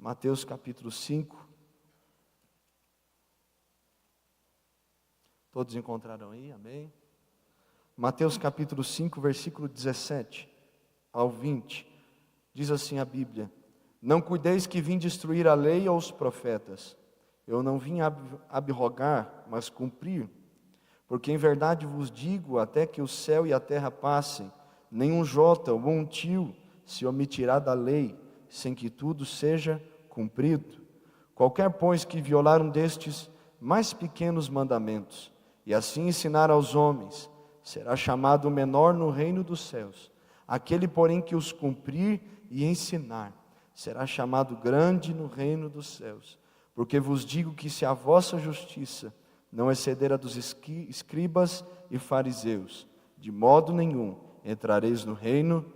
Mateus capítulo 5. Todos encontraram aí? Amém? Mateus capítulo 5, versículo 17 ao 20. Diz assim a Bíblia: Não cuideis que vim destruir a lei ou os profetas. Eu não vim abrogar, mas cumprir. Porque em verdade vos digo, até que o céu e a terra passem, nenhum jota ou um tio se omitirá da lei, sem que tudo seja cumprido. Qualquer, pois, que violar um destes mais pequenos mandamentos, e assim ensinar aos homens, será chamado menor no reino dos céus. Aquele, porém, que os cumprir e ensinar, será chamado grande no reino dos céus. Porque vos digo que se a vossa justiça não exceder a dos escribas e fariseus, de modo nenhum entrareis no reino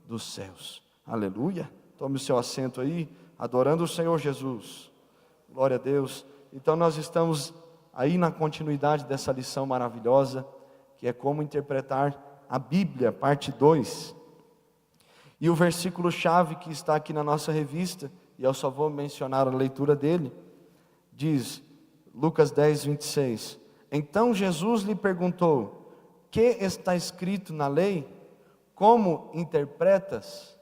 dos céus. Aleluia. Tome o seu assento aí, adorando o Senhor Jesus. Glória a Deus. Então nós estamos aí na continuidade dessa lição maravilhosa, que é como interpretar a Bíblia, parte 2. E o versículo-chave que está aqui na nossa revista, e eu só vou mencionar a leitura dele, diz, Lucas 10, 26. Então Jesus lhe perguntou: que está escrito na lei? Como interpretas?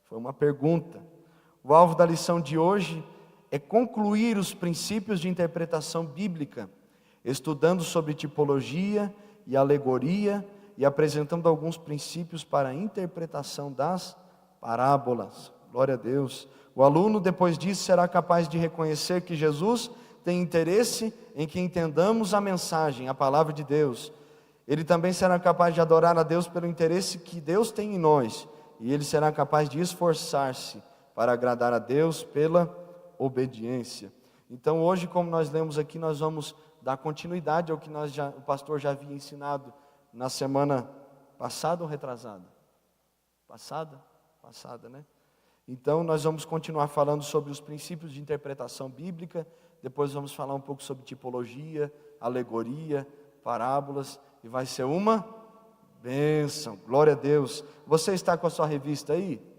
Foi uma pergunta. O alvo da lição de hoje é concluir os princípios de interpretação bíblica, estudando sobre tipologia e alegoria e apresentando alguns princípios para a interpretação das parábolas. Glória a Deus. O aluno, depois disso, será capaz de reconhecer que Jesus tem interesse em que entendamos a mensagem, a palavra de Deus. Ele também será capaz de adorar a Deus pelo interesse que Deus tem em nós, e ele será capaz de esforçar-se para agradar a Deus pela obediência. Então hoje, como nós lemos aqui, nós vamos dar continuidade ao que o pastor já havia ensinado na semana passada ou retrasada? Passada, né? Então nós vamos continuar falando sobre os princípios de interpretação bíblica. Depois vamos falar um pouco sobre tipologia, alegoria, parábolas, e vai ser uma bênção. Glória a Deus. Você está com a sua revista aí?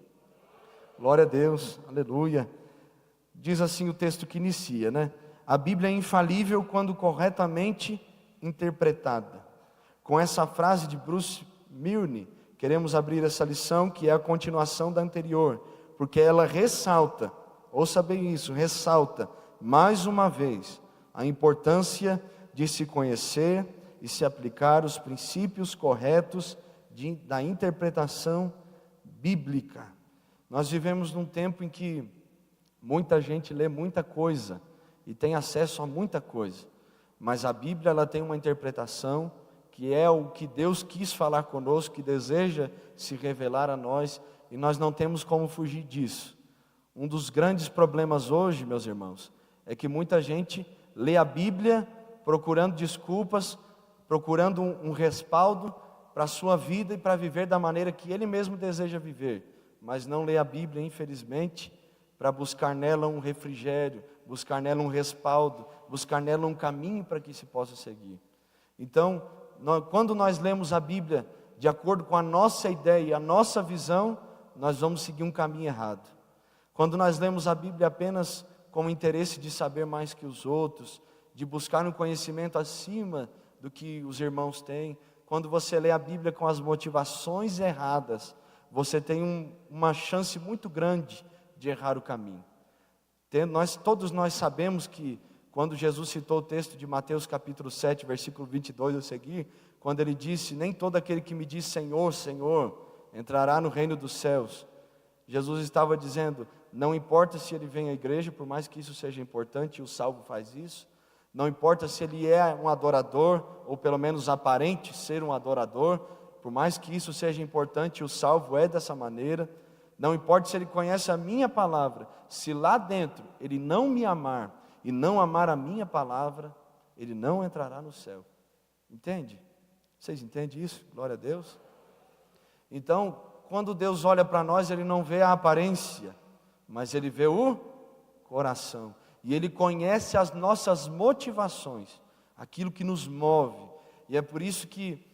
Glória a Deus, aleluia. Diz assim o texto que inicia, né? A Bíblia é infalível quando corretamente interpretada. Com essa frase de Bruce Milne, queremos abrir essa lição, que é a continuação da anterior, porque ela ressalta, ouça bem isso, ressalta mais uma vez a importância de se conhecer e se aplicar os princípios corretos da interpretação bíblica. Nós vivemos num tempo em que muita gente lê muita coisa e tem acesso a muita coisa, mas a Bíblia, ela tem uma interpretação que é o que Deus quis falar conosco, que deseja se revelar a nós, e nós não temos como fugir disso. Um dos grandes problemas hoje, meus irmãos, é que muita gente lê a Bíblia procurando desculpas, procurando um respaldo para a sua vida e para viver da maneira que ele mesmo deseja viver, mas não lê a Bíblia, infelizmente, para buscar nela um refrigério, buscar nela um respaldo, buscar nela um caminho para que se possa seguir. Então, quando nós lemos a Bíblia de acordo com a nossa ideia, a nossa visão, nós vamos seguir um caminho errado. Quando nós lemos a Bíblia apenas com o interesse de saber mais que os outros, de buscar um conhecimento acima do que os irmãos têm, quando você lê a Bíblia com as motivações erradas, você tem uma chance muito grande de errar o caminho. Todos nós sabemos que quando Jesus citou o texto de Mateus capítulo 7, versículo 22 a seguir, quando ele disse: nem todo aquele que me diz Senhor, Senhor, entrará no reino dos céus. Jesus estava dizendo, não importa se ele vem à igreja, por mais que isso seja importante, e o salvo faz isso. Não importa se ele é um adorador, ou pelo menos aparente ser um adorador, por mais que isso seja importante, o salvo é dessa maneira. Não importa se ele conhece a minha palavra, se lá dentro ele não me amar, e não amar a minha palavra, ele não entrará no céu. Entende? Vocês entendem isso? Glória a Deus. Então, quando Deus olha para nós, ele não vê a aparência, mas ele vê o coração. E ele conhece as nossas motivações, aquilo que nos move. E é por isso que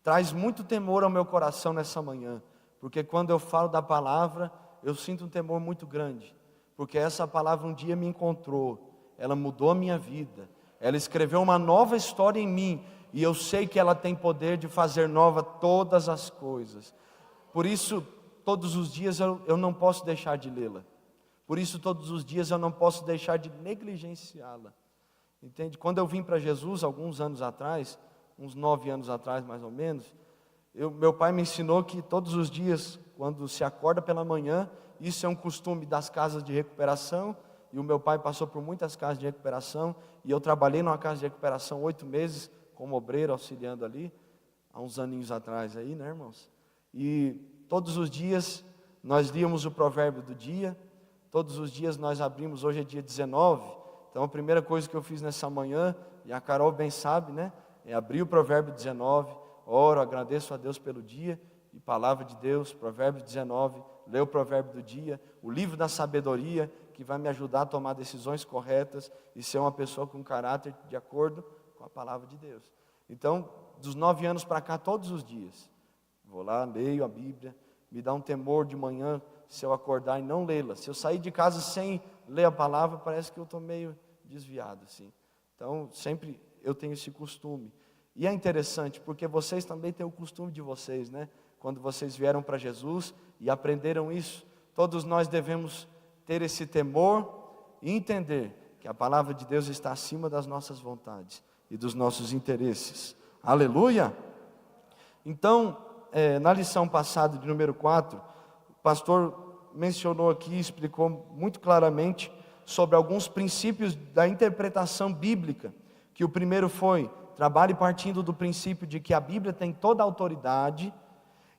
traz muito temor ao meu coração nessa manhã, porque quando eu falo da palavra, eu sinto um temor muito grande, porque essa palavra um dia me encontrou, ela mudou a minha vida, ela escreveu uma nova história em mim, e eu sei que ela tem poder de fazer nova todas as coisas. Por isso, todos os dias eu não posso deixar de lê-la. Por isso, todos os dias eu não posso deixar de negligenciá-la. Entende? Quando eu vim para Jesus, alguns anos atrás, uns 9 anos atrás mais ou menos, meu pai me ensinou que todos os dias, quando se acorda pela manhã, isso é um costume das casas de recuperação, e o meu pai passou por muitas casas de recuperação, e eu trabalhei numa casa de recuperação 8 meses, como obreiro, auxiliando ali, há uns aninhos atrás aí, né, irmãos? E todos os dias nós líamos o provérbio do dia, todos os dias nós abrimos, hoje é dia 19, então a primeira coisa que eu fiz nessa manhã, e a Carol bem sabe, né, é abrir o provérbio 19, oro, agradeço a Deus pelo dia, e palavra de Deus, provérbio 19, ler o provérbio do dia, o livro da sabedoria, que vai me ajudar a tomar decisões corretas, e ser uma pessoa com caráter de acordo com a palavra de Deus. Então, dos 9 anos para cá, todos os dias, vou lá, leio a Bíblia, me dá um temor de manhã, se eu acordar e não lê-la. Se eu sair de casa sem ler a palavra, parece que eu estou meio desviado, assim. Então, sempre eu tenho esse costume. E é interessante, porque vocês também têm o costume de vocês, né? Quando vocês vieram para Jesus e aprenderam isso, todos nós devemos ter esse temor e entender que a palavra de Deus está acima das nossas vontades e dos nossos interesses. Aleluia! Então, na lição passada de número 4, o pastor mencionou aqui, explicou muito claramente sobre alguns princípios da interpretação bíblica, que o primeiro foi, trabalhe partindo do princípio de que a Bíblia tem toda a autoridade,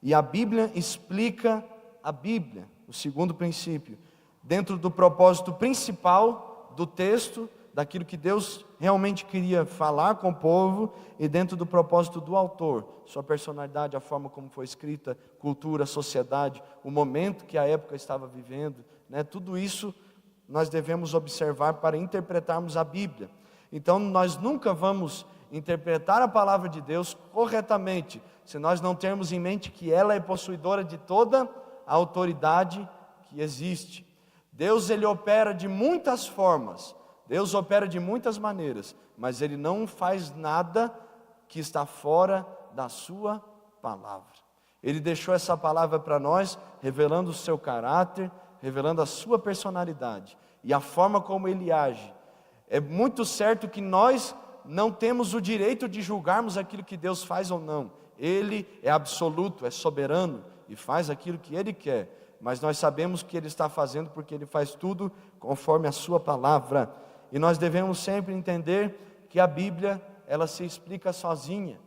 e a Bíblia explica a Bíblia. O segundo princípio, dentro do propósito principal do texto, daquilo que Deus realmente queria falar com o povo, e dentro do propósito do autor, sua personalidade, a forma como foi escrita, cultura, sociedade, o momento que a época estava vivendo, né? Tudo isso nós devemos observar para interpretarmos a Bíblia. Então nós nunca vamos interpretar a palavra de Deus corretamente, se nós não termos em mente que ela é possuidora de toda a autoridade que existe. Deus, ele opera de muitas formas, Deus opera de muitas maneiras, mas ele não faz nada que está fora da sua palavra. Ele deixou essa palavra para nós, revelando o seu caráter, revelando a sua personalidade e a forma como ele age. É muito certo que nós não temos o direito de julgarmos aquilo que Deus faz ou não. Ele é absoluto, é soberano e faz aquilo que ele quer, mas nós sabemos que ele está fazendo porque ele faz tudo conforme a sua palavra. E nós devemos sempre entender que a Bíblia, ela se explica sozinha,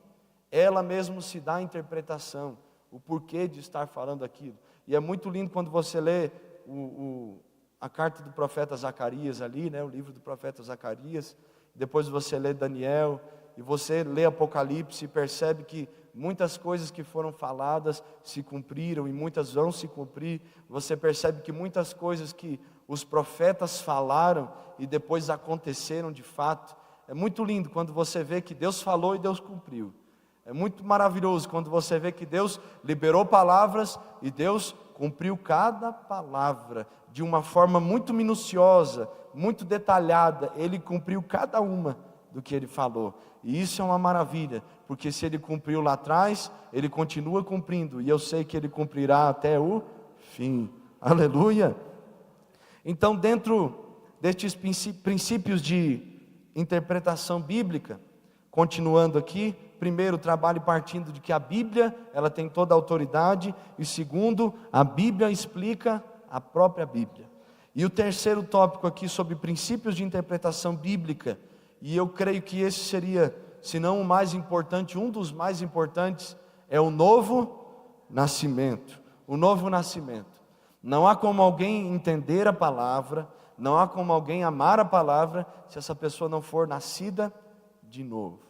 ela mesmo se dá a interpretação, o porquê de estar falando aquilo. E é muito lindo quando você lê a carta do profeta Zacarias ali, né, o livro do profeta Zacarias, depois você lê Daniel, e você lê Apocalipse e percebe que muitas coisas que foram faladas se cumpriram e muitas vão se cumprir. Você percebe que muitas coisas que os profetas falaram e depois aconteceram de fato. É muito lindo quando você vê que Deus falou e Deus cumpriu. É muito maravilhoso quando você vê que Deus liberou palavras e Deus cumpriu cada palavra de uma forma muito minuciosa, muito detalhada. Ele cumpriu cada uma do que ele falou. E isso é uma maravilha, porque se ele cumpriu lá atrás, ele continua cumprindo, e eu sei que ele cumprirá até o fim. Aleluia! Então, dentro destes princípios de interpretação bíblica, continuando aqui, primeiro, trabalhe partindo de que a Bíblia, ela tem toda a autoridade, e segundo, a Bíblia explica a própria Bíblia. E o terceiro tópico aqui sobre princípios de interpretação bíblica, e eu creio que esse seria, se não o mais importante, um dos mais importantes, é o novo nascimento. O novo nascimento. Não há como alguém entender a palavra, não há como alguém amar a palavra, se essa pessoa não for nascida de novo.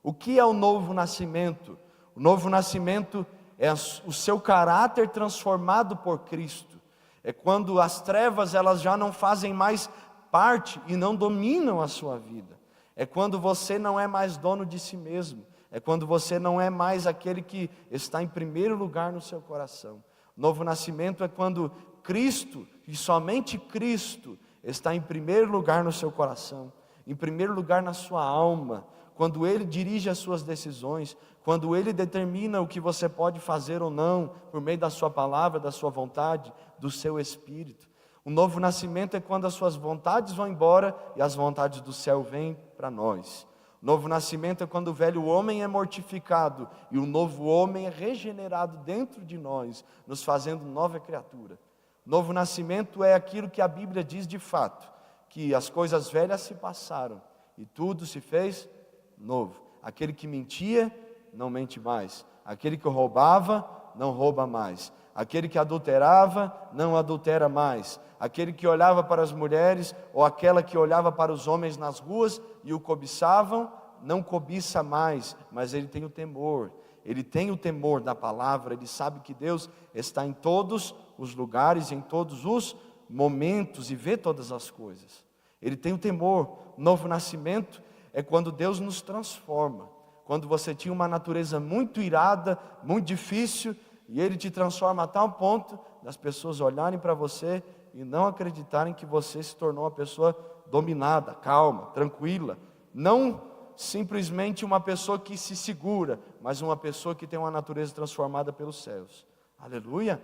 O que é o novo nascimento? O novo nascimento é o seu caráter transformado por Cristo. É quando as trevas, elas já não fazem mais parte e não dominam a sua vida. É quando você não é mais dono de si mesmo. É quando você não é mais aquele que está em primeiro lugar no seu coração. Novo nascimento é quando Cristo e somente Cristo está em primeiro lugar no seu coração, em primeiro lugar na sua alma, quando Ele dirige as suas decisões, quando Ele determina o que você pode fazer ou não, por meio da sua palavra, da sua vontade, do seu Espírito. O novo nascimento é quando as suas vontades vão embora e as vontades do céu vêm para nós. O novo nascimento é quando o velho homem é mortificado e o novo homem é regenerado dentro de nós, nos fazendo nova criatura. O novo nascimento é aquilo que a Bíblia diz de fato, que as coisas velhas se passaram e tudo se fez novo. Aquele que mentia, não mente mais. Aquele que roubava, não rouba mais. Aquele que adulterava, não adultera mais. Aquele que olhava para as mulheres, ou aquela que olhava para os homens nas ruas e o cobiçavam, não cobiça mais, mas ele tem o temor. Ele tem o temor da palavra, ele sabe que Deus está em todos os lugares, em todos os momentos e vê todas as coisas. Ele tem o temor. Novo nascimento é quando Deus nos transforma. Quando você tinha uma natureza muito irada, muito difícil, e Ele te transforma a tal ponto das pessoas olharem para você e não acreditarem que você se tornou uma pessoa dominada, calma, tranquila. Não simplesmente uma pessoa que se segura, mas uma pessoa que tem uma natureza transformada pelos céus. Aleluia!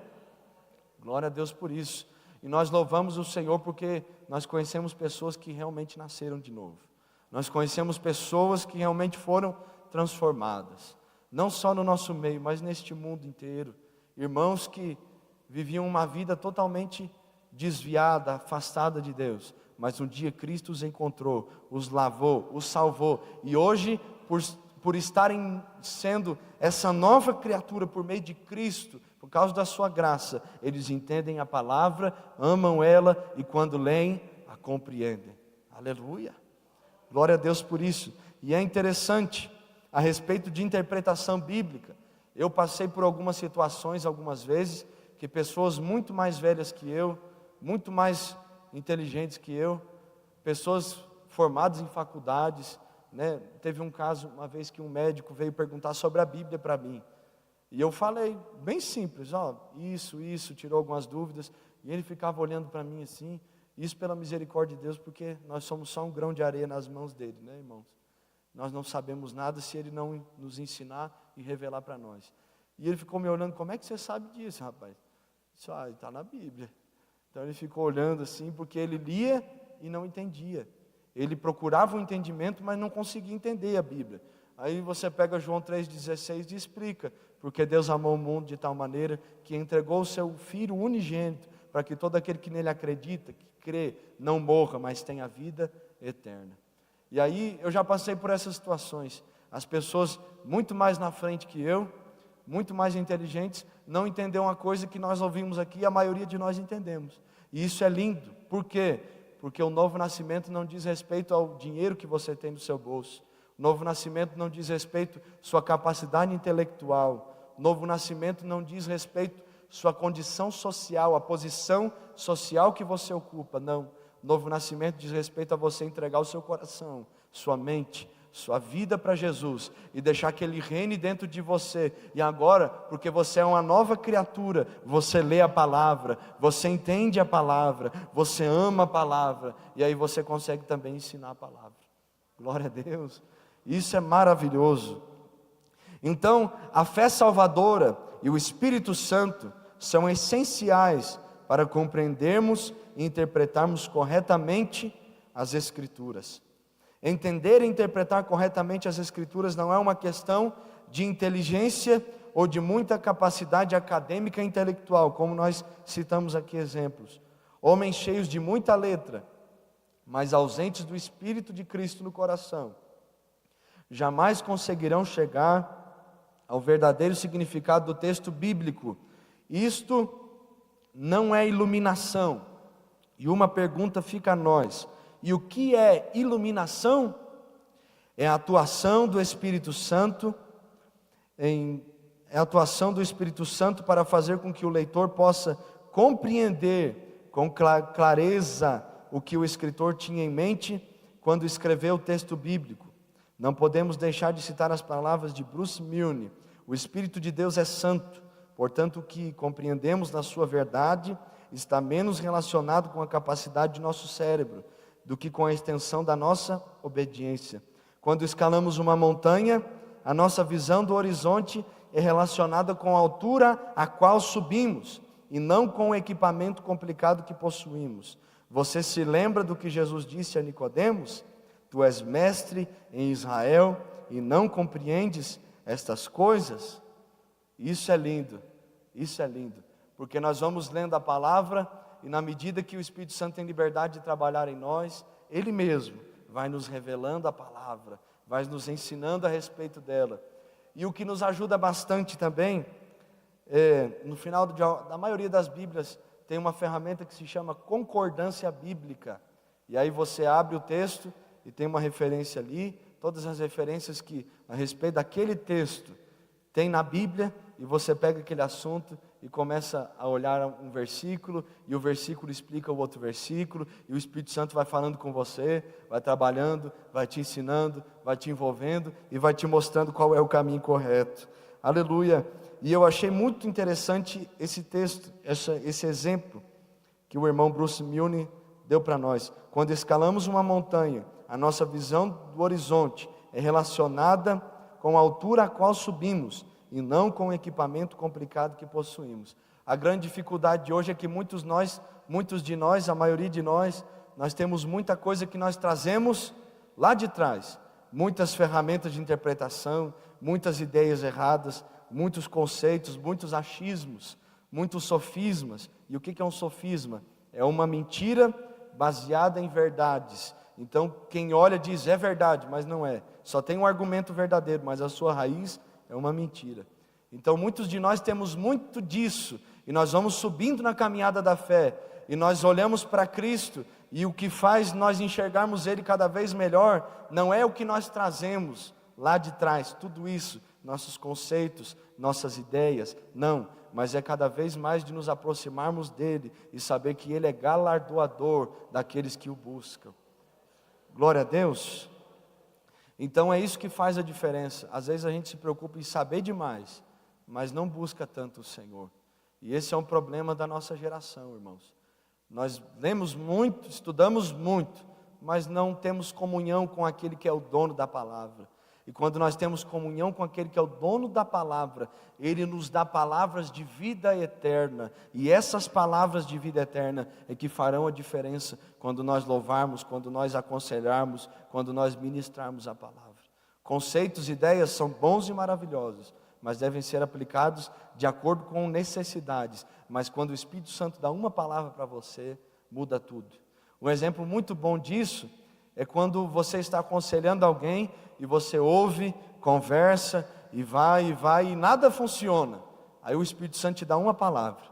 Glória a Deus por isso. E nós louvamos o Senhor porque nós conhecemos pessoas que realmente nasceram de novo. Nós conhecemos pessoas que realmente foram transformadas. Não só no nosso meio, mas neste mundo inteiro. Irmãos que viviam uma vida totalmente desviada, afastada de Deus. Mas um dia Cristo os encontrou, os lavou, os salvou. E hoje, por estarem sendo essa nova criatura por meio de Cristo, por causa da sua graça, eles entendem a palavra, amam ela e quando leem, a compreendem. Aleluia! Glória a Deus por isso. E é interessante, a respeito de interpretação bíblica, eu passei por algumas situações, algumas vezes, que pessoas muito mais velhas que eu, muito mais inteligentes que eu, pessoas formadas em faculdades, né? Teve um caso, uma vez que um médico veio perguntar sobre a Bíblia para mim, e eu falei, bem simples, isso, tirou algumas dúvidas, e ele ficava olhando para mim assim, isso pela misericórdia de Deus, porque nós somos só um grão de areia nas mãos dele, né, irmãos? Nós não sabemos nada se ele não nos ensinar e revelar para nós. E ele ficou me olhando, como é que você sabe disso, rapaz? Eu disse, está na Bíblia. Então ele ficou olhando assim, porque ele lia e não entendia. Ele procurava o entendimento, mas não conseguia entender a Bíblia. Aí você pega João 3,16 e explica, porque Deus amou o mundo de tal maneira que entregou o seu Filho unigênito, para que todo aquele que nele acredita, que crê, não morra, mas tenha vida eterna. E aí eu já passei por essas situações. As pessoas muito mais na frente que eu, muito mais inteligentes, não entenderam uma coisa que nós ouvimos aqui e a maioria de nós entendemos. E isso é lindo. Por quê? Porque o novo nascimento não diz respeito ao dinheiro que você tem no seu bolso. O novo nascimento não diz respeito à sua capacidade intelectual. O novo nascimento não diz respeito à sua condição social, a posição social que você ocupa. Não. O novo nascimento diz respeito a você entregar o seu coração, sua mente, sua vida para Jesus e deixar que Ele reine dentro de você. E agora, porque você é uma nova criatura, você lê a palavra, você entende a palavra, você ama a palavra e aí você consegue também ensinar a palavra. Glória a Deus, isso é maravilhoso. Então, a fé salvadora e o Espírito Santo são essenciais para compreendermos e interpretarmos corretamente as Escrituras. Entender e interpretar corretamente as Escrituras não é uma questão de inteligência ou de muita capacidade acadêmica e intelectual, como nós citamos aqui exemplos. Homens cheios de muita letra, mas ausentes do Espírito de Cristo no coração, jamais conseguirão chegar ao verdadeiro significado do texto bíblico. Isto não é iluminação. E uma pergunta fica a nós: e o que é iluminação? É a atuação do Espírito Santo, para fazer com que o leitor possa compreender com clareza o que o escritor tinha em mente quando escreveu o texto bíblico. Não podemos deixar de citar as palavras de Bruce Milne: o Espírito de Deus é santo, portanto o que compreendemos na sua verdade está menos relacionado com a capacidade de nosso cérebro do que com a extensão da nossa obediência. Quando escalamos uma montanha, a nossa visão do horizonte é relacionada com a altura a qual subimos, e não com o equipamento complicado que possuímos. Você se lembra do que Jesus disse a Nicodemos? Tu és mestre em Israel e não compreendes estas coisas? Isso é lindo, porque nós vamos lendo a palavra, e na medida que o Espírito Santo tem liberdade de trabalhar em nós, Ele mesmo vai nos revelando a palavra, vai nos ensinando a respeito dela. E o que nos ajuda bastante também, no final da maioria das Bíblias, tem uma ferramenta que se chama concordância bíblica. E aí você abre o texto e tem uma referência ali, todas as referências que a respeito daquele texto tem na Bíblia, e você pega aquele assunto e começa a olhar um versículo, e o versículo explica o outro versículo, e o Espírito Santo vai falando com você, vai trabalhando, vai te ensinando, vai te envolvendo e vai te mostrando qual é o caminho correto. Aleluia! E eu achei muito interessante esse texto, esse exemplo que o irmão Bruce Milne deu para nós. Quando escalamos uma montanha, a nossa visão do horizonte é relacionada com a altura a qual subimos, e não com o equipamento complicado que possuímos. A grande dificuldade de hoje é que muitos de nós, a maioria de nós temos muita coisa que nós trazemos lá de trás, muitas ferramentas de interpretação, muitas ideias erradas, muitos conceitos, muitos achismos, muitos sofismas. E o que é um sofisma? É uma mentira baseada em verdades. Então quem olha diz, é verdade, mas não é. Só tem um argumento verdadeiro, mas a sua raiz é uma mentira. Então muitos de nós temos muito disso, e nós vamos subindo na caminhada da fé, e nós olhamos para Cristo, e o que faz nós enxergarmos Ele cada vez melhor, não é o que nós trazemos lá de trás, tudo isso, nossos conceitos, nossas ideias, não, mas é cada vez mais de nos aproximarmos dEle, e saber que Ele é galardoador daqueles que o buscam. Glória a Deus. Então é isso que faz a diferença. Às vezes a gente se preocupa em saber demais, mas não busca tanto o Senhor. E esse é um problema da nossa geração, irmãos. Nós lemos muito, estudamos muito, mas não temos comunhão com aquele que é o dono da palavra. E quando nós temos comunhão com aquele que é o dono da palavra, Ele nos dá palavras de vida eterna. E essas palavras de vida eterna é que farão a diferença quando nós louvarmos, quando nós aconselharmos, quando nós ministrarmos a palavra. Conceitos e ideias são bons e maravilhosos, mas devem ser aplicados de acordo com necessidades. Mas quando o Espírito Santo dá uma palavra para você, muda tudo. Um exemplo muito bom disso é quando você está aconselhando alguém e você ouve, conversa e vai, e nada funciona. Aí o Espírito Santo te dá uma palavra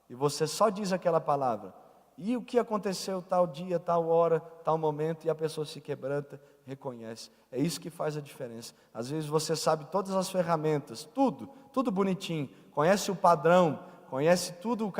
e você só diz aquela palavra. E o que aconteceu tal dia, tal hora, tal momento, e a pessoa se quebranta, reconhece. É isso que faz a diferença. Às vezes você sabe todas as ferramentas, tudo bonitinho, conhece o padrão, conhece todo o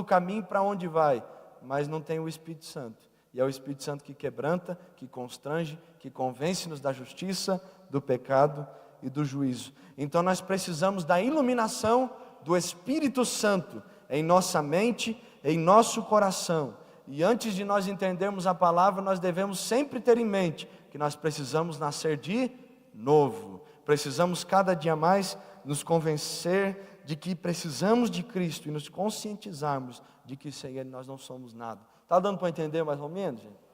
caminho para onde vai, mas não tem o Espírito Santo. E é o Espírito Santo que quebranta, que constrange, que convence-nos da justiça, do pecado e do juízo. Então nós precisamos da iluminação do Espírito Santo em nossa mente, em nosso coração. E antes de nós entendermos a palavra, nós devemos sempre ter em mente que nós precisamos nascer de novo. Precisamos cada dia mais nos convencer de que precisamos de Cristo e nos conscientizarmos de que sem Ele nós não somos nada. Está dando para entender mais ou menos, gente?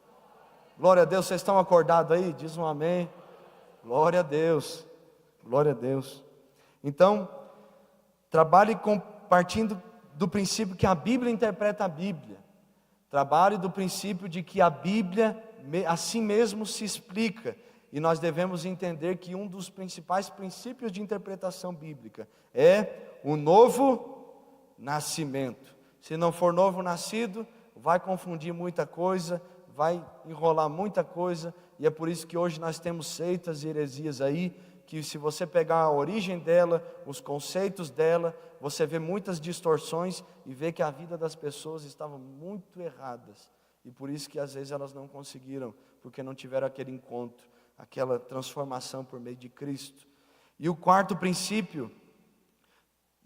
Glória a Deus, vocês estão acordados aí? Diz um amém. Glória a Deus. Glória a Deus. Então, trabalhe partindo do princípio que a Bíblia interpreta a Bíblia. Trabalhe do princípio de que a Bíblia assim mesmo se explica. E nós devemos entender que um dos principais princípios de interpretação bíblica é o novo nascimento. Se não for novo nascido, vai confundir muita coisa, vai enrolar muita coisa, e é por isso que hoje nós temos seitas e heresias aí, que se você pegar a origem dela, os conceitos dela, você vê muitas distorções e vê que a vida das pessoas estava muito erradas, e por isso que às vezes elas não conseguiram, porque não tiveram aquele encontro, aquela transformação por meio de Cristo. E o quarto princípio,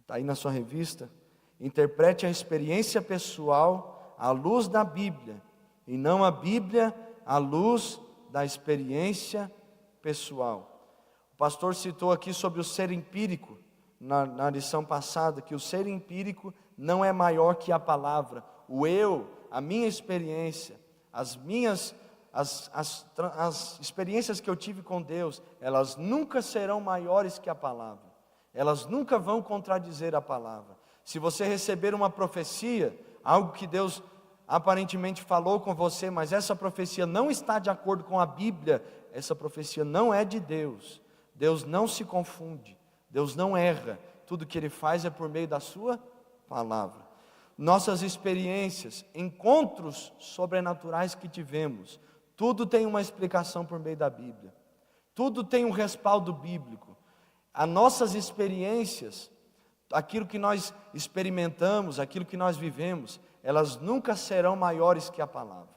está aí na sua revista, Interprete a experiência pessoal à luz da Bíblia, e não a Bíblia à luz da experiência pessoal. O pastor citou aqui sobre o ser empírico, na lição passada, que o ser empírico não é maior que a palavra. O eu, a minha experiência, as experiências que eu tive com Deus, elas nunca serão maiores que a palavra. Elas nunca vão contradizer a palavra. Se você receber uma profecia, algo que Deus aparentemente falou com você, mas essa profecia não está de acordo com a Bíblia, essa profecia não é de Deus. Deus não se confunde, Deus não erra, tudo que Ele faz é por meio da sua palavra. Nossas experiências, encontros sobrenaturais que tivemos, tudo tem uma explicação por meio da Bíblia, tudo tem um respaldo bíblico. As nossas experiências, aquilo que nós experimentamos, aquilo que nós vivemos, elas nunca serão maiores que a palavra.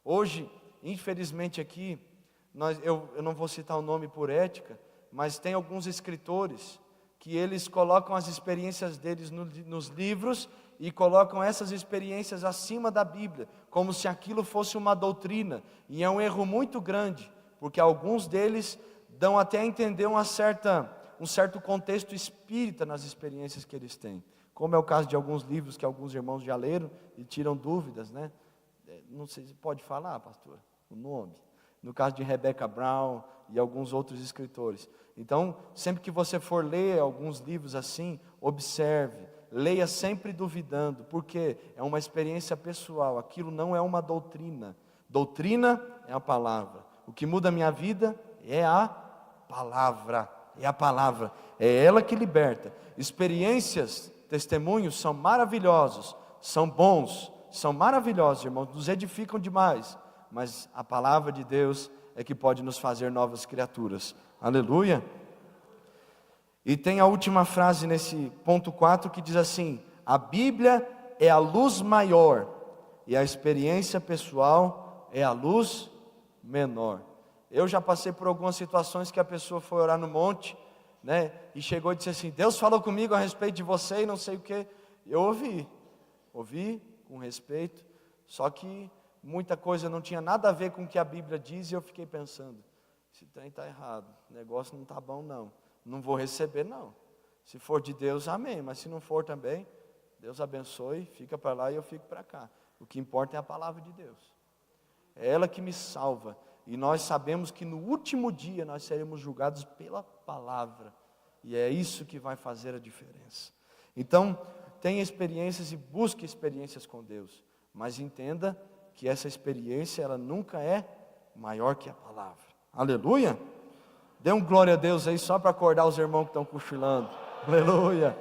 Hoje, infelizmente aqui, eu não vou citar o nome por ética, mas tem alguns escritores que eles colocam as experiências deles nos livros e colocam essas experiências acima da Bíblia, como se aquilo fosse uma doutrina, e é um erro muito grande, porque alguns deles dão até a entender um certo contexto espírita nas experiências que eles têm, como é o caso de alguns livros que alguns irmãos já leram e tiram dúvidas, né? Não sei se pode falar, pastor, o nome. No caso de Rebecca Brown e alguns outros escritores. Então, sempre que você for ler alguns livros assim, observe, leia sempre duvidando, porque é uma experiência pessoal, aquilo não é uma doutrina. Doutrina é a palavra. O que muda a minha vida é a palavra, é ela que liberta. Experiências, testemunhos são maravilhosos, são bons, são maravilhosos, irmãos, nos edificam demais, mas a palavra de Deus é que pode nos fazer novas criaturas. Aleluia. E tem a última frase nesse ponto 4 que diz assim: a Bíblia é a luz maior e a experiência pessoal é a luz menor. Eu já passei por algumas situações que a pessoa foi orar no monte, né, e chegou e disse assim: Deus falou comigo a respeito de você e não sei o que. Eu ouvi com respeito, só que muita coisa não tinha nada a ver com o que a Bíblia diz, e eu fiquei pensando, esse trem está errado, o negócio não está bom não vou receber não. Se for de Deus, amém, mas se não for também, Deus abençoe, fica para lá e eu fico para cá. O que importa é a palavra de Deus, é ela que me salva, e nós sabemos que no último dia nós seremos julgados pela palavra, e é isso que vai fazer a diferença. Então, tenha experiências e busque experiências com Deus, mas entenda que essa experiência, ela nunca é maior que a palavra. Aleluia. Dê um glória a Deus aí, só para acordar os irmãos que estão cochilando. Aleluia.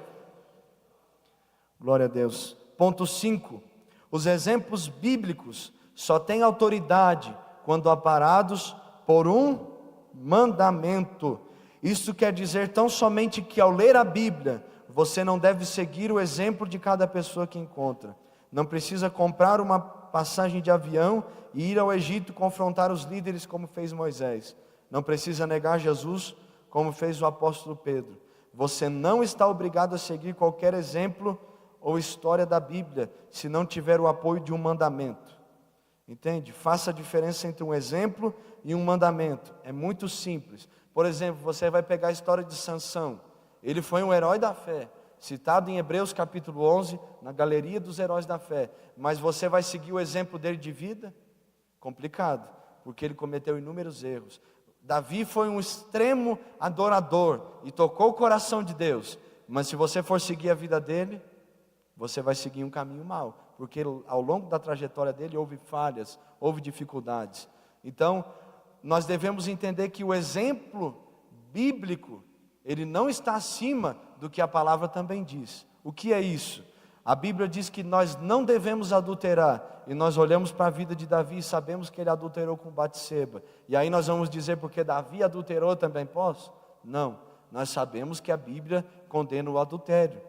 Glória a Deus. Ponto 5. Os exemplos bíblicos só têm autoridade quando aparados por um mandamento. Isso quer dizer tão somente que ao ler a Bíblia, você não deve seguir o exemplo de cada pessoa que encontra. Não precisa comprar uma passagem de avião e ir ao Egito confrontar os líderes como fez Moisés. Não precisa negar Jesus como fez o apóstolo Pedro. Você não está obrigado a seguir qualquer exemplo ou história da Bíblia se não tiver o apoio de um mandamento. Entende? Faça a diferença entre um exemplo e um mandamento. É muito simples. Por exemplo, você vai pegar a história de Sansão. Ele foi um herói da fé, citado em Hebreus capítulo 11, na galeria dos heróis da fé. Mas você vai seguir o exemplo dele de vida? Complicado, porque ele cometeu inúmeros erros. Davi foi um extremo adorador e tocou o coração de Deus. Mas se você for seguir a vida dele, você vai seguir um caminho mau, porque ao longo da trajetória dele houve falhas, houve dificuldades. Então, nós devemos entender que o exemplo bíblico, ele não está acima do que a palavra também diz. O que é isso? A Bíblia diz que nós não devemos adulterar, e nós olhamos para a vida de Davi e sabemos que ele adulterou com Batseba, e aí nós vamos dizer porque Davi adulterou também posso? Não, nós sabemos que a Bíblia condena o adultério.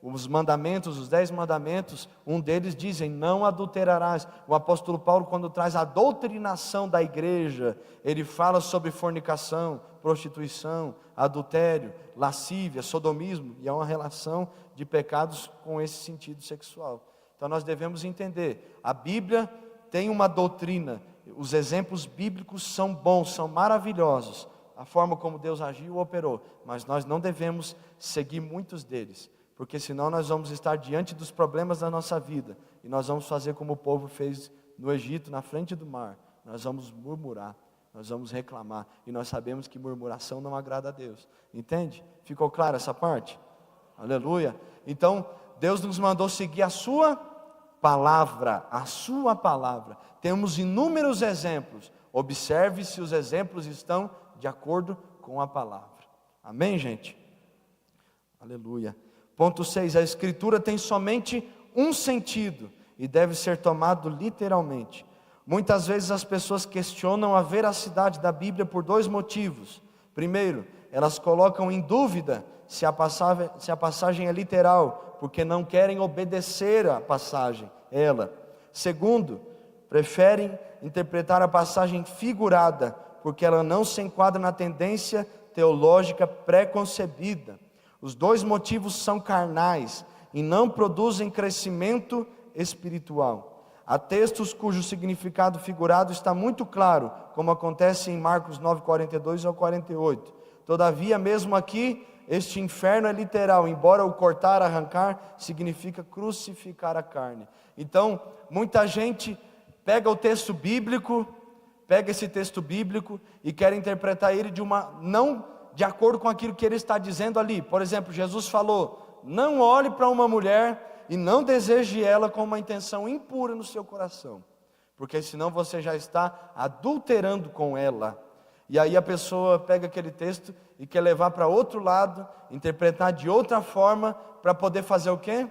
Os mandamentos, os 10 mandamentos, um deles dizem, não adulterarás. O apóstolo Paulo, quando traz a doutrinação da igreja, ele fala sobre fornicação, prostituição, adultério, lascívia, sodomismo, e há uma relação de pecados com esse sentido sexual. Então nós devemos entender, a Bíblia tem uma doutrina, os exemplos bíblicos são bons, são maravilhosos, a forma como Deus agiu, operou, mas nós não devemos seguir muitos deles, porque senão nós vamos estar diante dos problemas da nossa vida, e nós vamos fazer como o povo fez no Egito, na frente do mar, nós vamos murmurar, nós vamos reclamar, e nós sabemos que murmuração não agrada a Deus, entende? Ficou claro essa parte? Aleluia! Então, Deus nos mandou seguir a sua palavra, temos inúmeros exemplos, observe se os exemplos estão de acordo com a palavra, amém, gente? Aleluia! Ponto 6, a escritura tem somente um sentido e deve ser tomado literalmente. Muitas vezes as pessoas questionam a veracidade da Bíblia por 2 motivos. Primeiro, elas colocam em dúvida se a passagem é literal, porque não querem obedecer a passagem, Segundo, preferem interpretar a passagem figurada, porque ela não se enquadra na tendência teológica pré-concebida. Os 2 motivos são carnais e não produzem crescimento espiritual. Há textos cujo significado figurado está muito claro, como acontece em Marcos 9, 42 ao 48. Todavia, mesmo aqui, este inferno é literal, embora o cortar, arrancar, significa crucificar a carne. Então, muita gente pega o texto bíblico, pega esse texto bíblico e quer interpretar ele não de acordo com aquilo que ele está dizendo ali. Por exemplo, Jesus falou, não olhe para uma mulher e não deseje ela com uma intenção impura no seu coração, porque senão você já está adulterando com ela. E aí a pessoa pega aquele texto e quer levar para outro lado, interpretar de outra forma, para poder fazer o quê?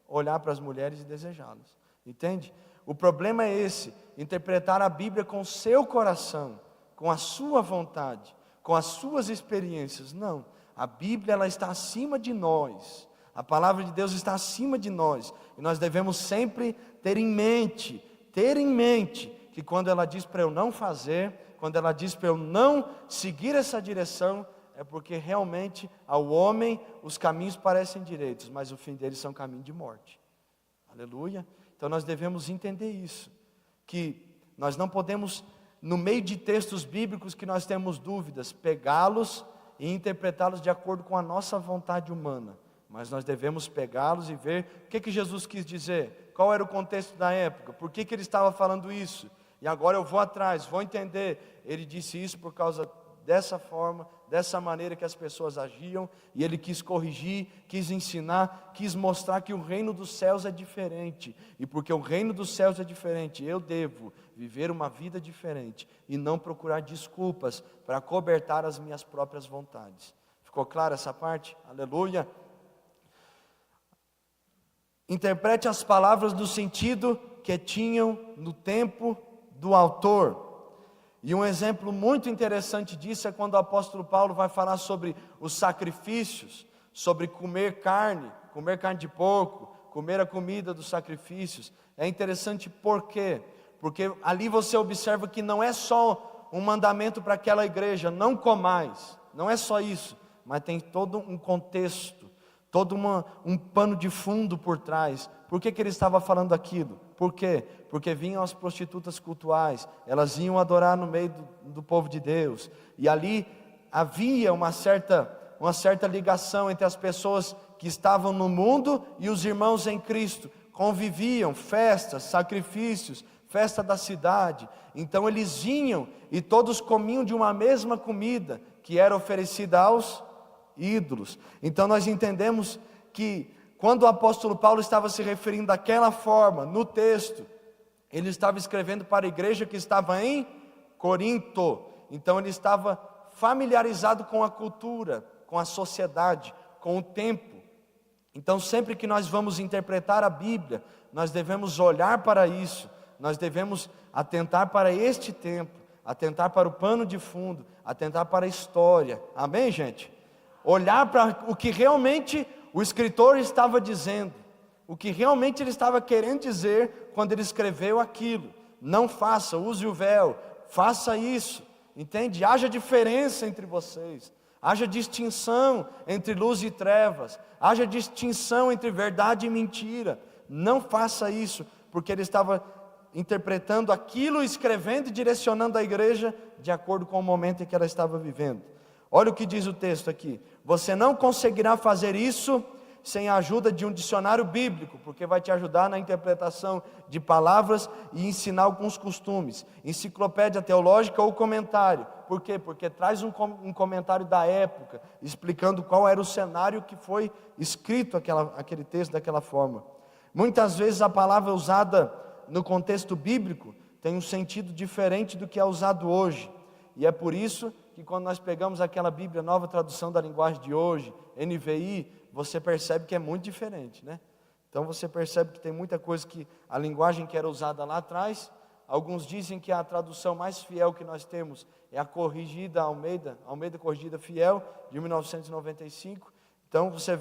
Olhar para as mulheres e desejá-las, entende? O problema é esse, interpretar a Bíblia com o seu coração, com a sua vontade, com as suas experiências. Não, a Bíblia ela está acima de nós, a palavra de Deus está acima de nós, e nós devemos sempre ter em mente, que quando ela diz para eu não fazer, quando ela diz para eu não seguir essa direção, é porque realmente ao homem os caminhos parecem direitos, mas o fim deles são caminho de morte, aleluia. Então nós devemos entender isso, que nós não podemos, no meio de textos bíblicos que nós temos dúvidas, pegá-los e interpretá-los de acordo com a nossa vontade humana, mas nós devemos pegá-los e ver o que Jesus quis dizer, qual era o contexto da época, por que ele estava falando isso, e agora eu vou atrás, vou entender, ele disse isso por causa dessa forma, dessa maneira que as pessoas agiam, e ele quis corrigir, quis ensinar, quis mostrar que o reino dos céus é diferente, e porque o reino dos céus é diferente, eu devo viver uma vida diferente, e não procurar desculpas para cobertar as minhas próprias vontades. Ficou clara essa parte? Aleluia! Interprete as palavras no sentido que tinham no tempo do autor. E um exemplo muito interessante disso é quando o apóstolo Paulo vai falar sobre os sacrifícios, sobre comer carne de porco, comer a comida dos sacrifícios. É interessante por quê? Porque ali você observa que não é só um mandamento para aquela igreja, não comais, não é só isso, mas tem todo um contexto, todo um pano de fundo por trás. Por que ele estava falando aquilo? Por quê? Porque vinham as prostitutas cultuais, elas iam adorar no meio do povo de Deus, e ali havia uma certa ligação entre as pessoas que estavam no mundo e os irmãos em Cristo, conviviam, festas, sacrifícios, festa da cidade, então eles vinham e todos comiam de uma mesma comida, que era oferecida aos ídolos. Então nós entendemos que quando o apóstolo Paulo estava se referindo daquela forma, no texto, ele estava escrevendo para a igreja que estava em Corinto, então ele estava familiarizado com a cultura, com a sociedade, com o tempo. Então sempre que nós vamos interpretar a Bíblia, nós devemos olhar para isso, nós devemos atentar para este tempo, atentar para o pano de fundo, atentar para a história, amém, gente? Olhar para o que realmente o escritor estava dizendo, o que realmente ele estava querendo dizer quando ele escreveu aquilo. Não faça, use o véu, faça isso, entende? Haja diferença entre vocês, haja distinção entre luz e trevas, haja distinção entre verdade e mentira. Não faça isso, porque ele estava interpretando aquilo, escrevendo e direcionando a igreja de acordo com o momento em que ela estava vivendo. Olha o que diz o texto aqui: você não conseguirá fazer isso sem a ajuda de um dicionário bíblico, porque vai te ajudar na interpretação de palavras e ensinar alguns costumes. Enciclopédia teológica ou comentário. Por quê? Porque traz um comentário da época, explicando qual era o cenário que foi escrito aquele texto daquela forma. Muitas vezes a palavra usada no contexto bíblico tem um sentido diferente do que é usado hoje. E é por isso que quando nós pegamos aquela Bíblia, nova tradução da linguagem de hoje, NVI, você percebe que é muito diferente, né? Então você percebe que tem muita coisa que a linguagem que era usada lá atrás, alguns dizem que a tradução mais fiel que nós temos é a corrigida Almeida Corrigida Fiel, de 1995. Então você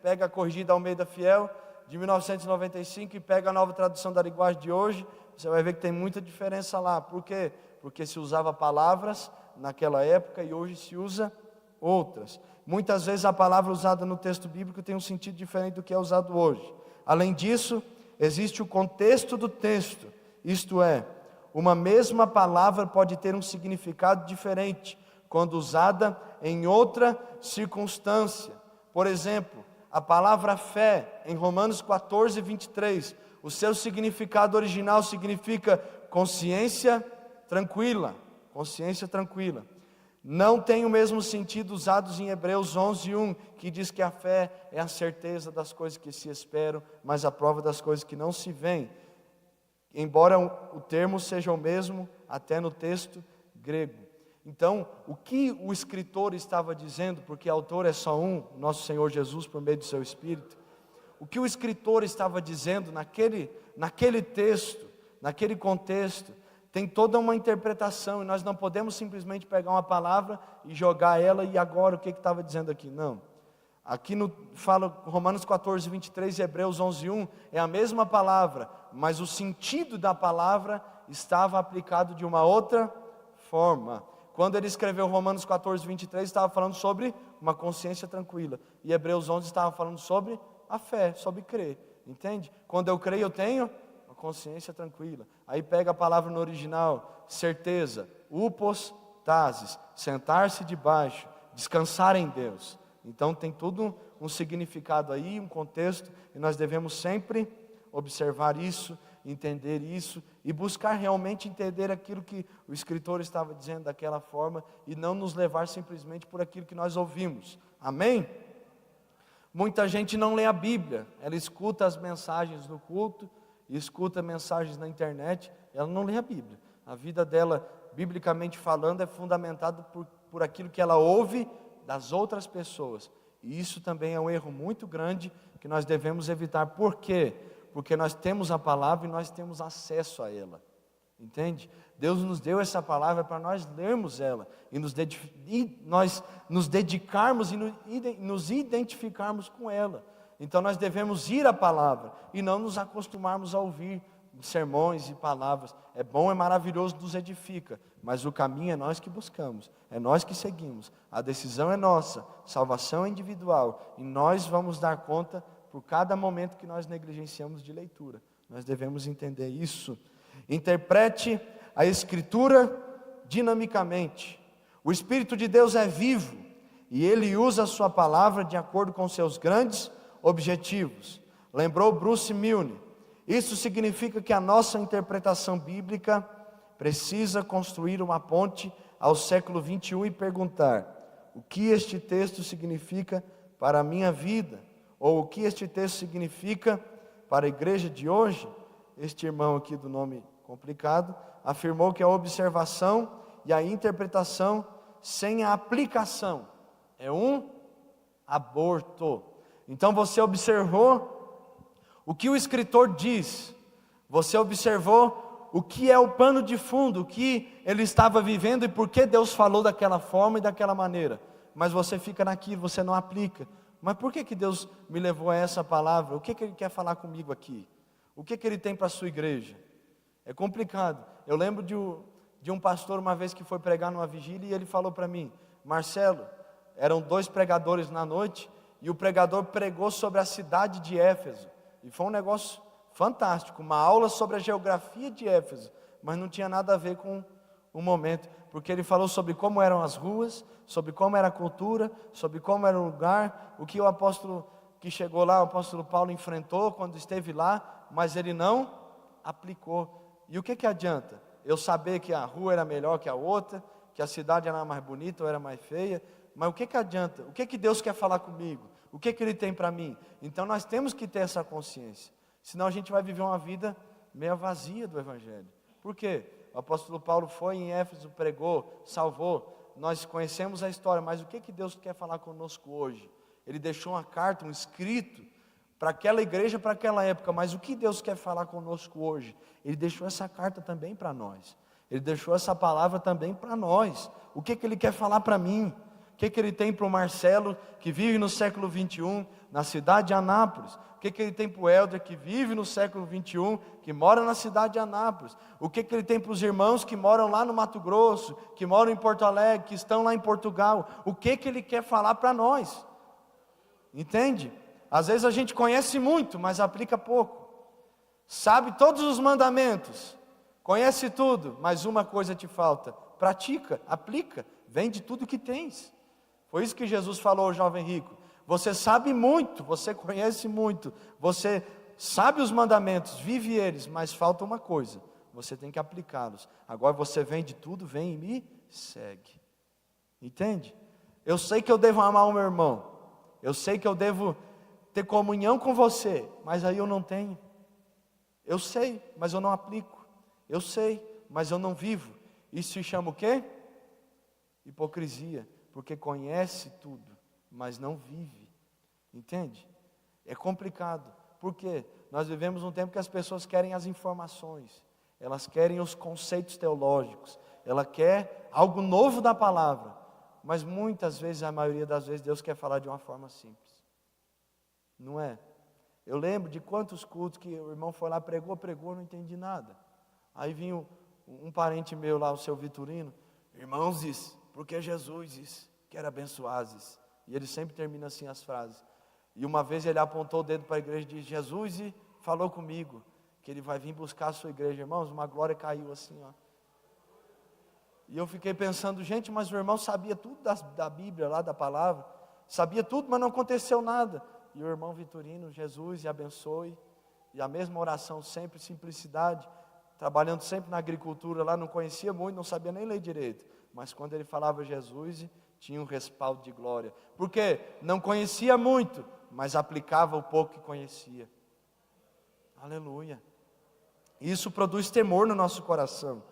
pega a corrigida Almeida Fiel, de 1995, e pega a nova tradução da linguagem de hoje, você vai ver que tem muita diferença lá. Por quê? Porque se usava palavras naquela época e hoje se usa outras. Muitas vezes a palavra usada no texto bíblico tem um sentido diferente do que é usado hoje. Além disso, existe o contexto do texto, isto é, uma mesma palavra pode ter um significado diferente quando usada em outra circunstância. Por exemplo, a palavra fé, em Romanos 14, 23, o seu significado original significa consciência tranquila. Consciência tranquila. Não tem o mesmo sentido usados em Hebreus 11, 1, que diz que a fé é a certeza das coisas que se esperam, mas a prova das coisas que não se veem. Embora o termo seja o mesmo, até no texto grego. Então, o que o escritor estava dizendo, porque o autor é só um, nosso Senhor Jesus, por meio do seu Espírito, o que o escritor estava dizendo naquele texto, naquele contexto, tem toda uma interpretação, e nós não podemos simplesmente pegar uma palavra e jogar ela, e agora o que estava dizendo aqui? Não. Aqui fala Romanos 14, 23 e Hebreus 11, 1, é a mesma palavra, mas o sentido da palavra estava aplicado de uma outra forma. Quando ele escreveu Romanos 14, 23, estava falando sobre uma consciência tranquila, e Hebreus 11 estava falando sobre a fé, sobre crer, entende? Quando eu creio, eu tenho uma consciência tranquila. Aí pega a palavra no original, certeza, upostasis, sentar-se debaixo, descansar em Deus. Então tem todo um significado aí, um contexto, e nós devemos sempre observar isso, entender isso, e buscar realmente entender aquilo que o escritor estava dizendo daquela forma, e não nos levar simplesmente por aquilo que nós ouvimos. Amém? Muita gente não lê a Bíblia, ela escuta as mensagens no culto, e escuta mensagens na internet, ela não lê a Bíblia. A vida dela, biblicamente falando, é fundamentada por aquilo que ela ouve das outras pessoas. E isso também é um erro muito grande que nós devemos evitar. Por quê? Porque nós temos a palavra e nós temos acesso a ela. Entende? Deus nos deu essa palavra para nós lermos ela e nós nos dedicarmos e nos identificarmos com ela. Então nós devemos ir à palavra e não nos acostumarmos a ouvir sermões e palavras. É bom, é maravilhoso, nos edifica, mas o caminho é nós que buscamos, é nós que seguimos. A decisão é nossa, salvação é individual, e nós vamos dar conta por cada momento que nós negligenciamos de leitura. Nós devemos entender isso. Interprete a Escritura dinamicamente. O Espírito de Deus é vivo e Ele usa a sua palavra de acordo com seus grandes objetivos. Lembrou Bruce Milne? Isso significa que a nossa interpretação bíblica precisa construir uma ponte ao século 21 e perguntar: o que este texto significa para a minha vida? Ou o que este texto significa para a igreja de hoje? Este irmão aqui do nome complicado afirmou que a observação e a interpretação sem a aplicação é um aborto. Então você observou o que o escritor diz, você observou o que é o pano de fundo, o que ele estava vivendo e por que Deus falou daquela forma e daquela maneira, mas você fica naquilo, você não aplica. Mas por que Deus me levou a essa palavra? O que Ele quer falar comigo aqui? O que Ele tem para a sua igreja? É complicado. Eu lembro de um pastor uma vez que foi pregar numa vigília e ele falou para mim: Marcelo, eram 2 pregadores na noite e o pregador pregou sobre a cidade de Éfeso. E foi um negócio fantástico, uma aula sobre a geografia de Éfeso, mas não tinha nada a ver com o momento, porque ele falou sobre como eram as ruas, sobre como era a cultura, sobre como era o lugar, o que o apóstolo que chegou lá, o apóstolo Paulo enfrentou quando esteve lá, mas ele não aplicou. E o que adianta? Eu saber que a rua era melhor que a outra, que a cidade era mais bonita ou era mais feia, mas o que adianta? O que Deus quer falar comigo? O que Ele tem para mim? Então nós temos que ter essa consciência, senão a gente vai viver uma vida meio vazia do Evangelho. Por quê? O apóstolo Paulo foi em Éfeso, pregou, salvou, nós conhecemos a história, mas o que Deus quer falar conosco hoje? Ele deixou uma carta, um escrito, para aquela igreja, para aquela época, mas o que Deus quer falar conosco hoje? Ele deixou essa carta também para nós, Ele deixou essa palavra também para nós. O que Ele quer falar para mim? O que Ele tem para o Marcelo, que vive no século 21, na cidade de Anápolis? O que Ele tem para o Helder, que vive no século 21, que mora na cidade de Anápolis? O que Ele tem para os irmãos que moram lá no Mato Grosso, que moram em Porto Alegre, que estão lá em Portugal? O que Ele quer falar para nós? Entende? Às vezes a gente conhece muito, mas aplica pouco. Sabe todos os mandamentos, conhece tudo, mas uma coisa te falta: pratica, aplica, vende tudo que tens. Foi isso que Jesus falou ao jovem rico: você sabe muito, você conhece muito, você sabe os mandamentos, vive eles, mas falta uma coisa: você tem que aplicá-los. Agora você vende tudo, vem e me segue. Entende? Eu sei que eu devo amar o meu irmão, eu sei que eu devo ter comunhão com você, mas aí eu não tenho. Eu sei, mas eu não aplico. Eu sei, mas eu não vivo. Isso se chama o quê? Hipocrisia. Porque conhece tudo, mas não vive. Entende? É complicado. Por quê? Nós vivemos um tempo que as pessoas querem as informações, elas querem os conceitos teológicos, ela quer algo novo da palavra, mas muitas vezes, a maioria das vezes, Deus quer falar de uma forma simples. Não é? Eu lembro de quantos cultos que o irmão foi lá, pregou, não entendi nada. Aí vinha um parente meu lá, o seu Vitorino: irmãos, porque Jesus quer abençoar. E ele sempre termina assim as frases. E uma vez ele apontou o dedo para a igreja e disse: Jesus falou comigo que ele vai vir buscar a sua igreja. Irmãos, uma glória caiu assim, ó. E eu fiquei pensando: gente, mas o irmão sabia tudo da Bíblia, lá da palavra, sabia tudo, mas não aconteceu nada. E o irmão Vitorino: Jesus abençoe. E a mesma oração sempre, simplicidade, trabalhando sempre na agricultura lá, não conhecia muito, não sabia nem ler direito, mas quando ele falava Jesus, tinha um respaldo de glória, porque não conhecia muito, mas aplicava o pouco que conhecia. Aleluia. Isso produz temor no nosso coração.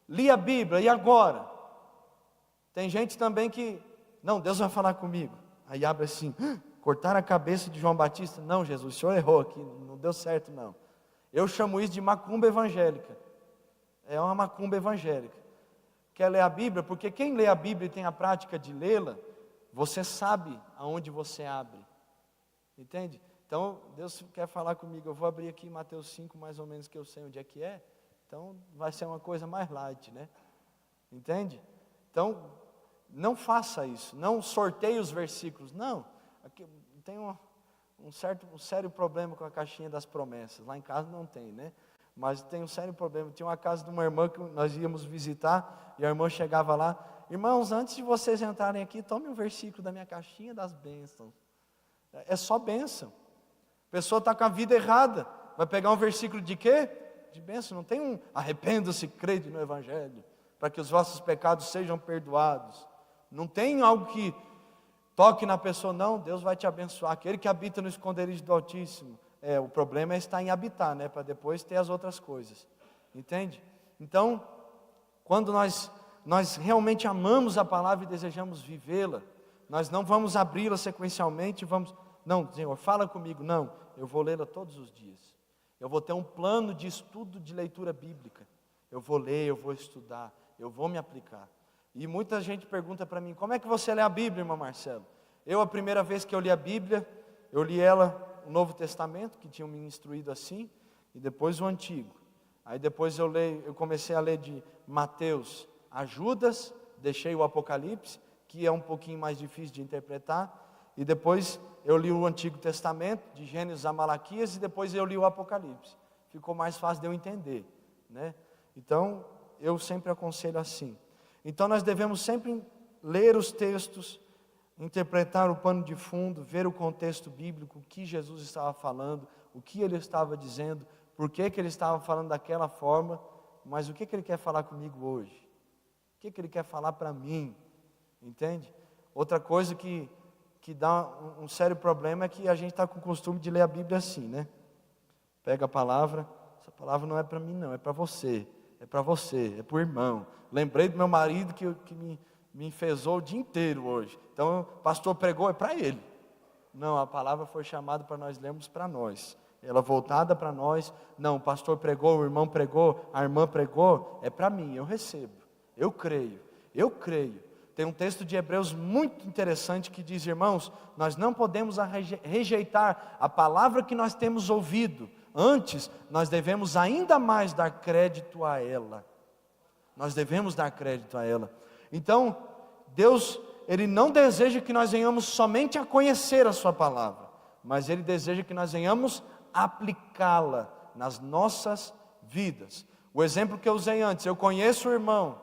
Li a Bíblia, e agora? Tem gente também que: não, Deus vai falar comigo. Aí abre assim: cortar a cabeça de João Batista. Não, Jesus, o senhor errou aqui, não deu certo não. Eu chamo isso de macumba evangélica. É uma macumba evangélica. Quer ler a Bíblia? Porque quem lê a Bíblia e tem a prática de lê-la, você sabe aonde você abre. Entende? Então, Deus quer falar comigo. Eu vou abrir aqui Mateus 5, mais ou menos, que eu sei onde é que é. Então, vai ser uma coisa mais light, né? Entende? Então, não faça isso. Não sorteie os versículos. Não. Aqui tem um sério problema com a caixinha das promessas. Lá em casa não tem, né? Mas tem um sério problema. Tinha uma casa de uma irmã que nós íamos visitar, e a irmã chegava lá: irmãos, antes de vocês entrarem aqui, tome um versículo da minha caixinha das bênçãos. É só bênção. A pessoa está com a vida errada, vai pegar um versículo de quê? De bênção. Não tem um arrependa-se, crede no Evangelho, para que os vossos pecados sejam perdoados. Não tem algo que toque na pessoa. Não, Deus vai te abençoar. Aquele que habita no esconderijo do Altíssimo. O problema é estar em habitar, né? Para depois ter as outras coisas. Entende? Então, quando nós realmente amamos a palavra e desejamos vivê-la, nós não vamos abri-la sequencialmente, não, Senhor, fala comigo. Não, eu vou lê-la todos os dias. Eu vou ter um plano de estudo de leitura bíblica. Eu vou ler, eu vou estudar, eu vou me aplicar. E muita gente pergunta para mim: como é que você lê a Bíblia, irmão Marcelo? A primeira vez que eu li a Bíblia, eu li ela, o Novo Testamento, que tinham me instruído assim, e depois o Antigo. Aí depois eu comecei a ler de Mateus a Judas, deixei o Apocalipse, que é um pouquinho mais difícil de interpretar, e depois eu li o Antigo Testamento, de Gênesis a Malaquias, e depois eu li o Apocalipse. Ficou mais fácil de eu entender, né? Então, eu sempre aconselho assim. Então nós devemos sempre ler os textos, interpretar o pano de fundo, ver o contexto bíblico, o que Jesus estava falando, o que ele estava dizendo, por que ele estava falando daquela forma, mas o que ele quer falar comigo hoje? O que ele quer falar para mim? Entende? Outra coisa que dá um sério problema é que a gente está com o costume de ler a Bíblia assim, né? Pega a palavra, essa palavra não é para mim não, é para você, é para o irmão. Lembrei do meu marido que me enfezou o dia inteiro hoje, então o pastor pregou, é para ele. Não, a palavra foi chamada para nós lermos para nós, ela voltada para nós. Não, o pastor pregou, o irmão pregou, a irmã pregou, é para mim, eu recebo, eu creio. Tem um texto de Hebreus muito interessante que diz: irmãos, nós não podemos rejeitar a palavra que nós temos ouvido, antes nós devemos ainda mais dar crédito a ela. Então, Deus, Ele não deseja que nós venhamos somente a conhecer a sua palavra, mas Ele deseja que nós venhamos aplicá-la nas nossas vidas. O exemplo que eu usei antes: eu conheço o irmão,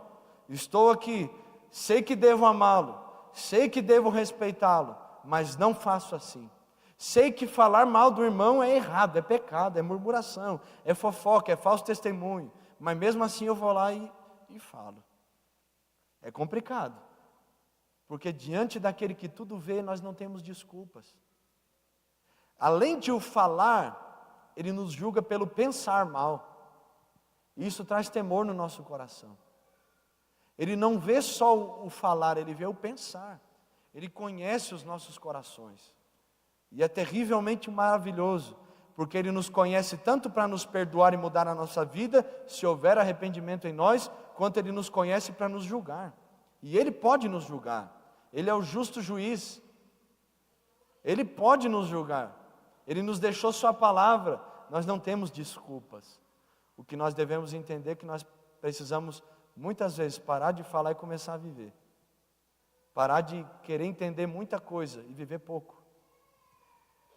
estou aqui, sei que devo amá-lo, sei que devo respeitá-lo, mas não faço assim. Sei que falar mal do irmão é errado, é pecado, é murmuração, é fofoca, é falso testemunho, mas mesmo assim eu vou lá e falo. É complicado, porque diante daquele que tudo vê, nós não temos desculpas. Além de o falar, ele nos julga pelo pensar mal. Isso traz temor no nosso coração. Ele não vê só o falar, ele vê o pensar. Ele conhece os nossos corações. E é terrivelmente maravilhoso, porque Ele nos conhece tanto para nos perdoar e mudar a nossa vida, se houver arrependimento em nós, quanto Ele nos conhece para nos julgar. E Ele pode nos julgar. Ele é o justo juiz. Ele pode nos julgar. Ele nos deixou Sua palavra. Nós não temos desculpas. O que nós devemos entender é que nós precisamos muitas vezes parar de falar e começar a viver. Parar de querer entender muita coisa e viver pouco.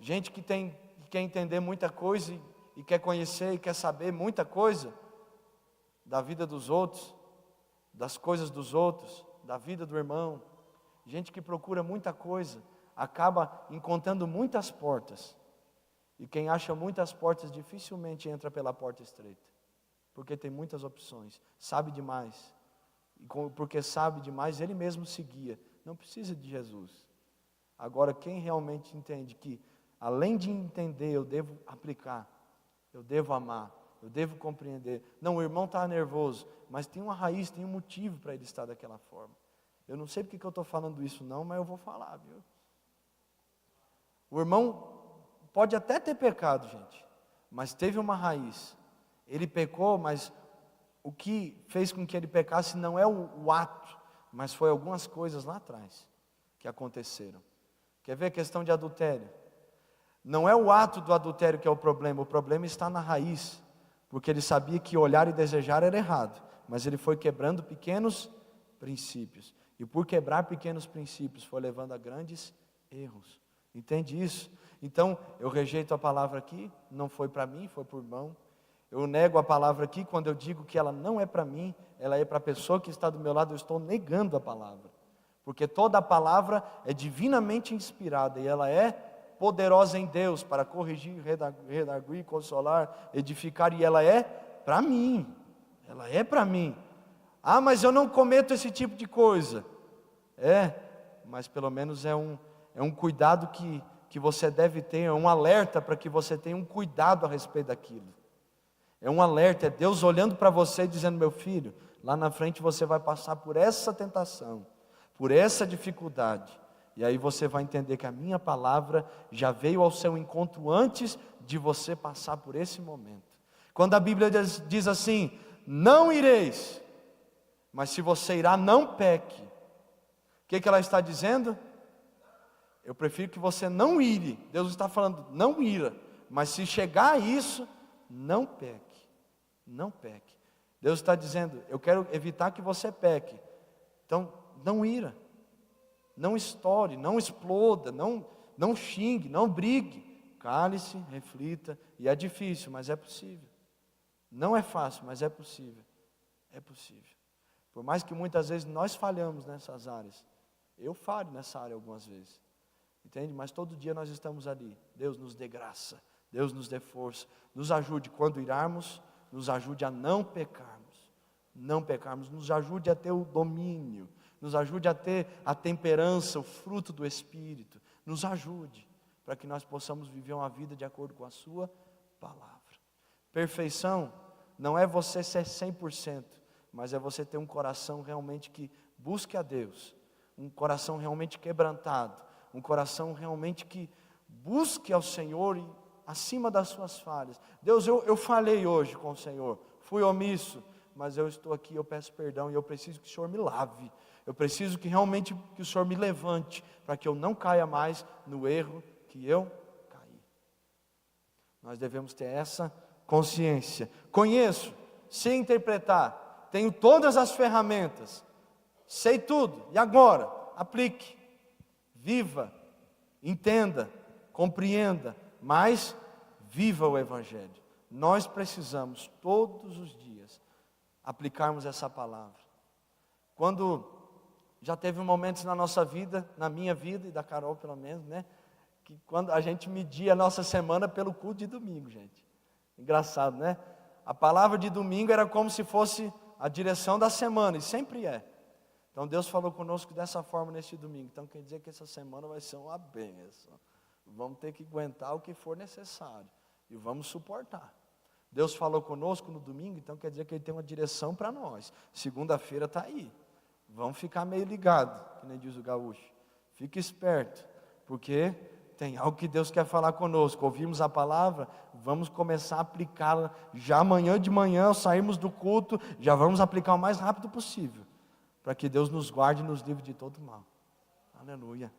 Gente que quer entender muita coisa e quer conhecer e quer saber muita coisa da vida dos outros, das coisas dos outros, da vida do irmão. Gente que procura muita coisa, acaba encontrando muitas portas. E quem acha muitas portas dificilmente entra pela porta estreita, porque tem muitas opções, sabe demais. E porque sabe demais, ele mesmo se guia, não precisa de Jesus. Agora, quem realmente entende que, além de entender, eu devo aplicar, eu devo amar, eu devo compreender. Não, o irmão está nervoso, mas tem uma raiz, tem um motivo para ele estar daquela forma. Eu não sei porque que eu estou falando isso não, mas eu vou falar, viu? O irmão pode até ter pecado, gente, mas teve uma raiz. Ele pecou, mas o que fez com que ele pecasse não é o ato, mas foi algumas coisas lá atrás que aconteceram. Quer ver a questão de adultério? Não é o ato do adultério que é o problema está na raiz, porque ele sabia que olhar e desejar era errado, mas ele foi quebrando pequenos princípios, e por quebrar pequenos princípios foi levando a grandes erros. Entende isso? Então eu rejeito a palavra aqui, não foi para mim, foi para o irmão. Eu nego a palavra aqui quando eu digo que ela não é para mim, ela é para a pessoa que está do meu lado. Eu estou negando a palavra, porque toda a palavra é divinamente inspirada e ela é poderosa em Deus para corrigir, redarguir, consolar, edificar, e ela é para mim. Ela é para mim. Ah, mas eu não cometo esse tipo de coisa. Mas pelo menos é um cuidado que você deve ter, é um alerta para que você tenha um cuidado a respeito daquilo. É um alerta, é Deus olhando para você e dizendo: meu filho, lá na frente você vai passar por essa tentação, por essa dificuldade. E aí você vai entender que a minha palavra já veio ao seu encontro antes de você passar por esse momento. Quando a Bíblia diz assim: não ireis, mas se você irá, não peque. O que ela está dizendo? Eu prefiro que você não ire. Deus está falando, não ira. Mas se chegar a isso, não peque. Não peque. Deus está dizendo, eu quero evitar que você peque. Então, não ira. Não estoure, não exploda, não xingue, não brigue. Cale-se, reflita. E é difícil, mas é possível. Não é fácil, mas é possível. É possível. Por mais que muitas vezes nós falhamos nessas áreas. Eu falho nessa área algumas vezes. Entende? Mas todo dia nós estamos ali. Deus nos dê graça. Deus nos dê força. Nos ajude quando irarmos. Nos ajude a não pecarmos. Não pecarmos. Nos ajude a ter o domínio. Nos ajude a ter a temperança, o fruto do Espírito. Nos ajude. Para que nós possamos viver uma vida de acordo com a sua palavra. Perfeição não é você ser 100%. Mas é você ter um coração realmente que busque a Deus. Um coração realmente quebrantado. Um coração realmente que busque ao Senhor e acima das suas falhas. Deus, eu falhei hoje com o Senhor, fui omisso, mas eu estou aqui, eu peço perdão e eu preciso que o Senhor me lave. Eu preciso que realmente que o Senhor me levante, para que eu não caia mais no erro que eu caí. Nós devemos ter essa consciência. Conheço, sei interpretar, tenho todas as ferramentas, sei tudo, e agora? Aplique. Viva, entenda, compreenda, mas viva o Evangelho. Nós precisamos todos os dias aplicarmos essa palavra. Quando já teve momentos na nossa vida, na minha vida e da Carol pelo menos, né? Que quando a gente media a nossa semana pelo culto de domingo, gente. Engraçado, né? A palavra de domingo era como se fosse a direção da semana, e sempre é. Então Deus falou conosco dessa forma neste domingo. Então quer dizer que essa semana vai ser uma bênção. Vamos ter que aguentar o que for necessário. E vamos suportar. Deus falou conosco no domingo, então quer dizer que Ele tem uma direção para nós. Segunda-feira está aí. Vamos ficar meio ligado, que nem diz o gaúcho. Fique esperto, porque tem algo que Deus quer falar conosco. Ouvimos a palavra, vamos começar a aplicá-la já amanhã de manhã, ao sairmos do culto, já vamos aplicar o mais rápido possível. Para que Deus nos guarde e nos livre de todo mal. Aleluia.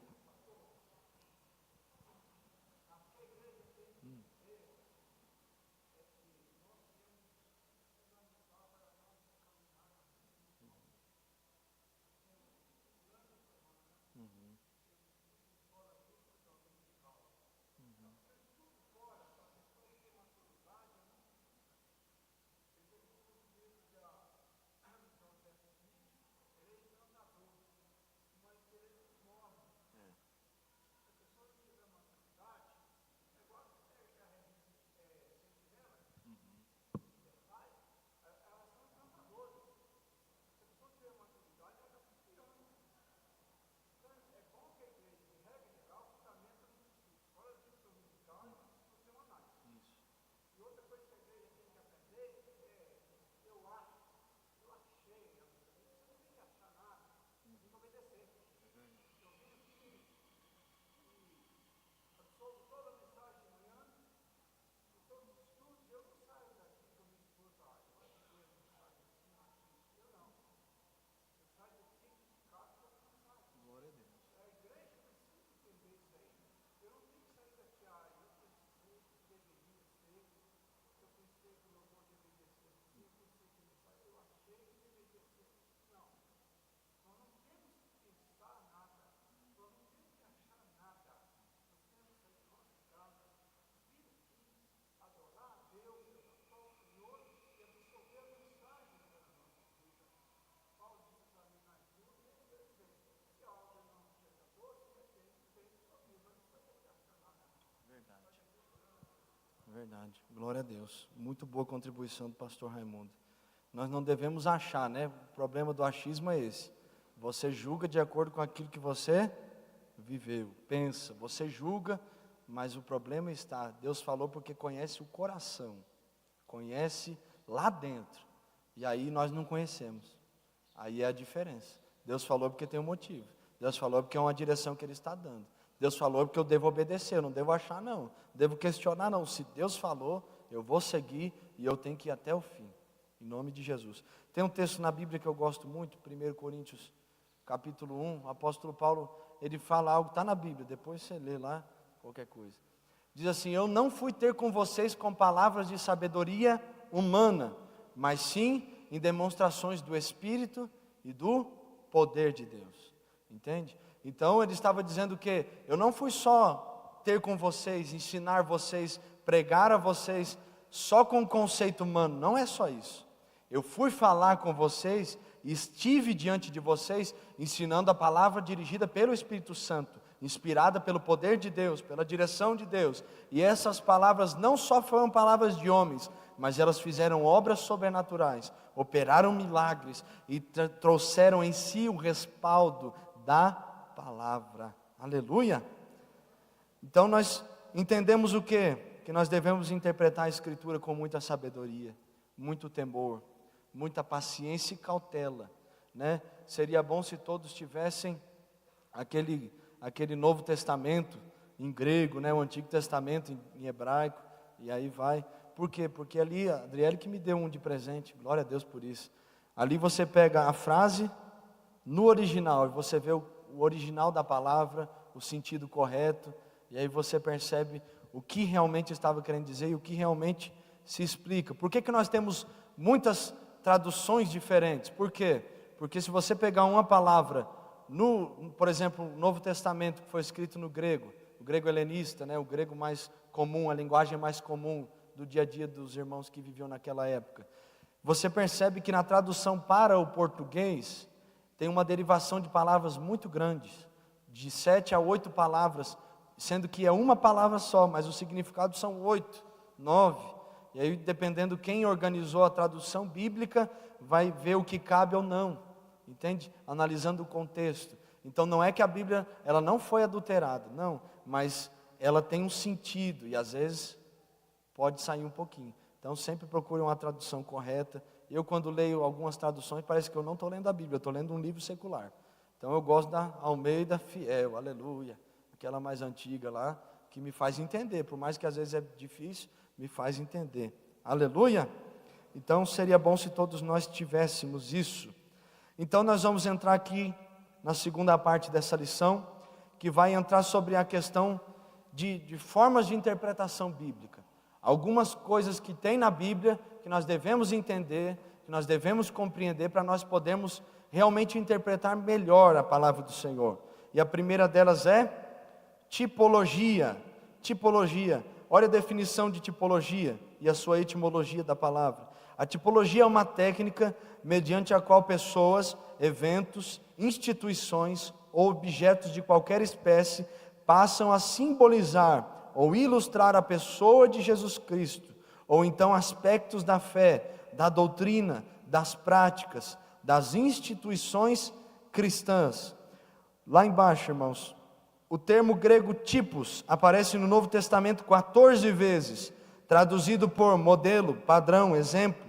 Verdade, glória a Deus. Muito boa contribuição do pastor Raimundo. Nós não devemos achar, né? O problema do achismo é esse. Você julga de acordo com aquilo que você viveu, pensa. Você julga, mas o problema está, Deus falou porque conhece o coração. Conhece lá dentro. E aí nós não conhecemos. Aí é a diferença. Deus falou porque tem um motivo. Deus falou porque é uma direção que Ele está dando. Deus falou porque eu devo obedecer, eu não devo achar não, devo questionar não. Se Deus falou, eu vou seguir e eu tenho que ir até o fim, em nome de Jesus. Tem um texto na Bíblia que eu gosto muito, 1 Coríntios capítulo 1, o apóstolo Paulo, ele fala algo, está na Bíblia, depois você lê lá, qualquer coisa. Diz assim: eu não fui ter com vocês com palavras de sabedoria humana, mas sim em demonstrações do Espírito e do poder de Deus. Entende? Então ele estava dizendo que eu não fui só ter com vocês, ensinar vocês, pregar a vocês só com o conceito humano, não é só isso. Eu fui falar com vocês e estive diante de vocês ensinando a palavra dirigida pelo Espírito Santo, inspirada pelo poder de Deus, pela direção de Deus. E essas palavras não só foram palavras de homens, mas elas fizeram obras sobrenaturais, operaram milagres e trouxeram em si o respaldo da palavra. Aleluia! Então nós entendemos o quê? Que nós devemos interpretar a Escritura com muita sabedoria, muito temor, muita paciência e cautela, né? Seria bom se todos tivessem aquele Novo Testamento em grego, né? O Antigo Testamento em hebraico, e aí vai. Por quê? Porque ali, a Adriele que me deu um de presente, glória a Deus por isso. Ali você pega a frase no original, e você vê o original da palavra, o sentido correto, e aí você percebe o que realmente estava querendo dizer e o que realmente se explica. Por que nós temos muitas traduções diferentes? Por quê? Porque se você pegar uma palavra, por exemplo, no Novo Testamento, que foi escrito no grego, o grego helenista, né, o grego mais comum, a linguagem mais comum do dia a dia dos irmãos que viviam naquela época, você percebe que na tradução para o português, tem uma derivação de palavras muito grandes, de 7 a 8 palavras, sendo que é uma palavra só, mas o significado são 8, 9, e aí dependendo quem organizou a tradução bíblica, vai ver o que cabe ou não, entende? Analisando o contexto. Então não é que a Bíblia, ela não foi adulterada, não, mas ela tem um sentido, e às vezes pode sair um pouquinho. Então sempre procure uma tradução correta. Eu quando leio algumas traduções, parece que eu não estou lendo a Bíblia, eu estou lendo um livro secular. Então eu gosto da Almeida Fiel, aleluia, aquela mais antiga lá, que me faz entender, por mais que às vezes é difícil, me faz entender, aleluia. Então seria bom se todos nós tivéssemos isso. Então nós vamos entrar aqui na segunda parte dessa lição, que vai entrar sobre a questão de formas de interpretação bíblica. Algumas coisas que tem na Bíblia, que nós devemos entender, que nós devemos compreender, para nós podermos realmente interpretar melhor a palavra do Senhor. E a primeira delas é tipologia. Tipologia. Olha a definição de tipologia e a sua etimologia da palavra. A tipologia é uma técnica mediante a qual pessoas, eventos, instituições ou objetos de qualquer espécie passam a simbolizar ou ilustrar a pessoa de Jesus Cristo, ou então aspectos da fé, da doutrina, das práticas, das instituições cristãs. Lá embaixo, irmãos, o termo grego tipos aparece no Novo Testamento 14 vezes, traduzido por modelo, padrão, exemplo,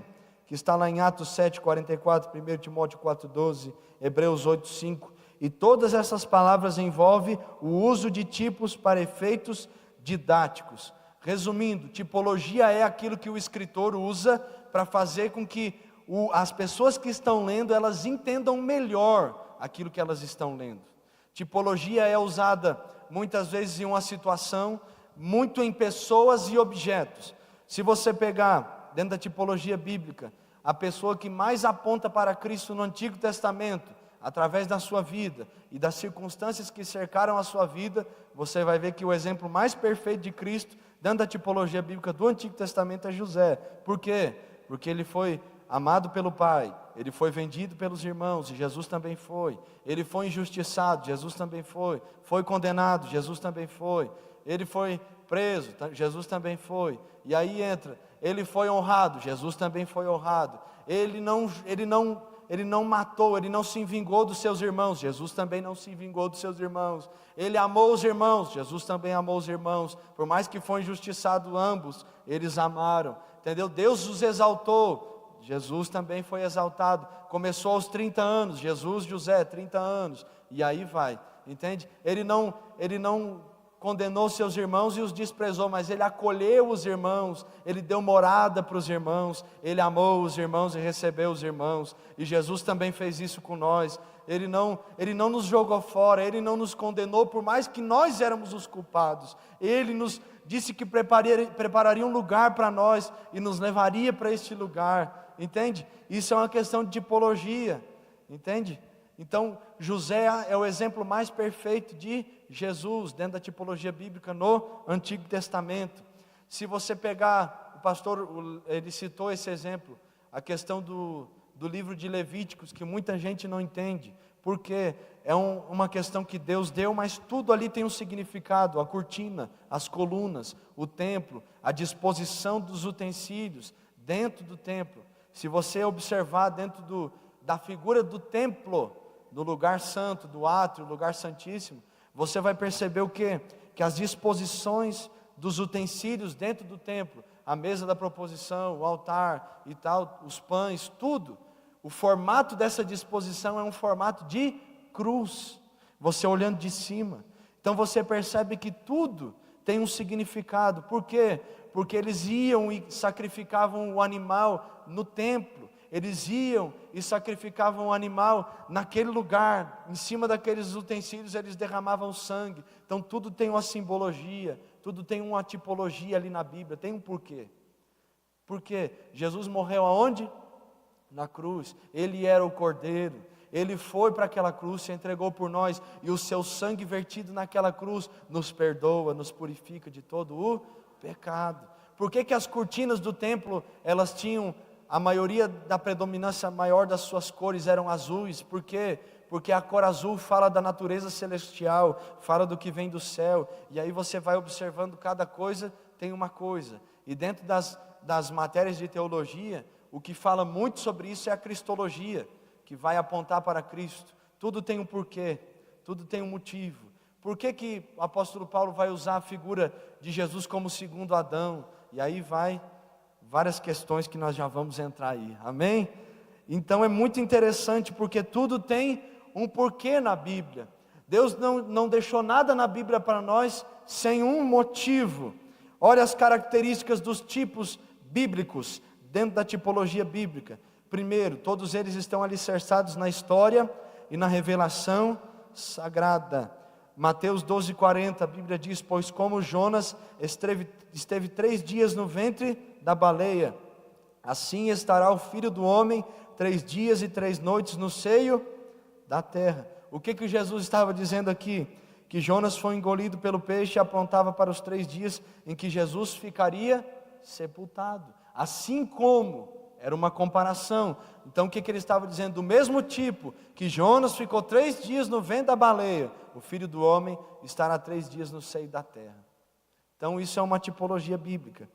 que está lá em Atos 7:44, 1 Timóteo 4:12, Hebreus 8:5, e todas essas palavras envolvem o uso de tipos para efeitos didáticos. Resumindo, tipologia é aquilo que o escritor usa para fazer com que as pessoas que estão lendo, elas entendam melhor aquilo que elas estão lendo. Tipologia é usada muitas vezes em uma situação, muito em pessoas e objetos. Se você pegar dentro da tipologia bíblica, a pessoa que mais aponta para Cristo no Antigo Testamento, através da sua vida e das circunstâncias que cercaram a sua vida, você vai ver que o exemplo mais perfeito de Cristo, dentro da tipologia bíblica do Antigo Testamento, é José. Por quê? Porque ele foi amado pelo pai, ele foi vendido pelos irmãos, e Jesus também foi. Ele foi injustiçado, Jesus também foi. Foi condenado, Jesus também foi. Ele foi preso, Jesus também foi. E aí entra, ele foi honrado, Jesus também foi honrado. Ele não matou, ele não se vingou dos seus irmãos, Jesus também não se vingou dos seus irmãos. Ele amou os irmãos, Jesus também amou os irmãos. Por mais que foi injustiçado ambos, eles amaram, entendeu? Deus os exaltou, Jesus também foi exaltado. Começou aos 30 anos, Jesus, José, 30 anos, e aí vai, entende? Ele não condenou seus irmãos e os desprezou, mas ele acolheu os irmãos, ele deu morada para os irmãos, ele amou os irmãos e recebeu os irmãos. E Jesus também fez isso com nós. Ele não nos jogou fora, Ele não nos condenou, por mais que nós éramos os culpados. Ele nos disse que prepararia um lugar para nós e nos levaria para este lugar, entende? Isso é uma questão de tipologia, entende? Então José é o exemplo mais perfeito de Jesus, dentro da tipologia bíblica no Antigo Testamento. Se você pegar, o pastor, ele citou esse exemplo, a questão do livro de Levíticos, que muita gente não entende, porque é uma questão que Deus deu, mas tudo ali tem um significado, a cortina, as colunas, o templo, a disposição dos utensílios dentro do templo. Se você observar dentro da figura do templo, do lugar santo, do átrio, lugar santíssimo, você vai perceber o quê? Que as disposições dos utensílios dentro do templo, a mesa da proposição, o altar e tal, os pães, tudo, o formato dessa disposição é um formato de cruz, você olhando de cima. Então você percebe que tudo tem um significado. Por quê? Porque eles iam e sacrificavam o animal no templo, eles iam e sacrificavam o animal naquele lugar, em cima daqueles utensílios eles derramavam sangue. Então tudo tem uma simbologia, tudo tem uma tipologia ali na Bíblia, tem um porquê. Porque Jesus morreu aonde? Na cruz. Ele era o Cordeiro, Ele foi para aquela cruz, se entregou por nós, e o seu sangue vertido naquela cruz nos perdoa, nos purifica de todo o pecado. Por que as cortinas do templo, elas tinham, a maioria da predominância maior das suas cores eram azuis? Por quê? Porque a cor azul fala da natureza celestial, fala do que vem do céu, e aí você vai observando cada coisa, tem uma coisa, e dentro das matérias de teologia, o que fala muito sobre isso é a cristologia, que vai apontar para Cristo. Tudo tem um porquê, tudo tem um motivo. Por que o apóstolo Paulo vai usar a figura de Jesus como segundo Adão? E aí vai várias questões que nós já vamos entrar aí, amém? Então é muito interessante, porque tudo tem um porquê na Bíblia. Deus não deixou nada na Bíblia para nós sem um motivo. Olha as características dos tipos bíblicos, dentro da tipologia bíblica. Primeiro, todos eles estão alicerçados na história e na revelação sagrada. Mateus 12:40, a Bíblia diz: pois como Jonas esteve 3 dias no ventre da baleia, assim estará o Filho do Homem 3 dias e 3 noites no seio da terra. O que Jesus estava dizendo aqui? Que Jonas foi engolido pelo peixe e apontava para os 3 dias em que Jesus ficaria sepultado. Assim como, era uma comparação. Então o que ele estava dizendo? Do mesmo tipo que Jonas ficou 3 dias no ventre da baleia, o Filho do Homem estará 3 dias no seio da terra. Então isso é uma tipologia bíblica.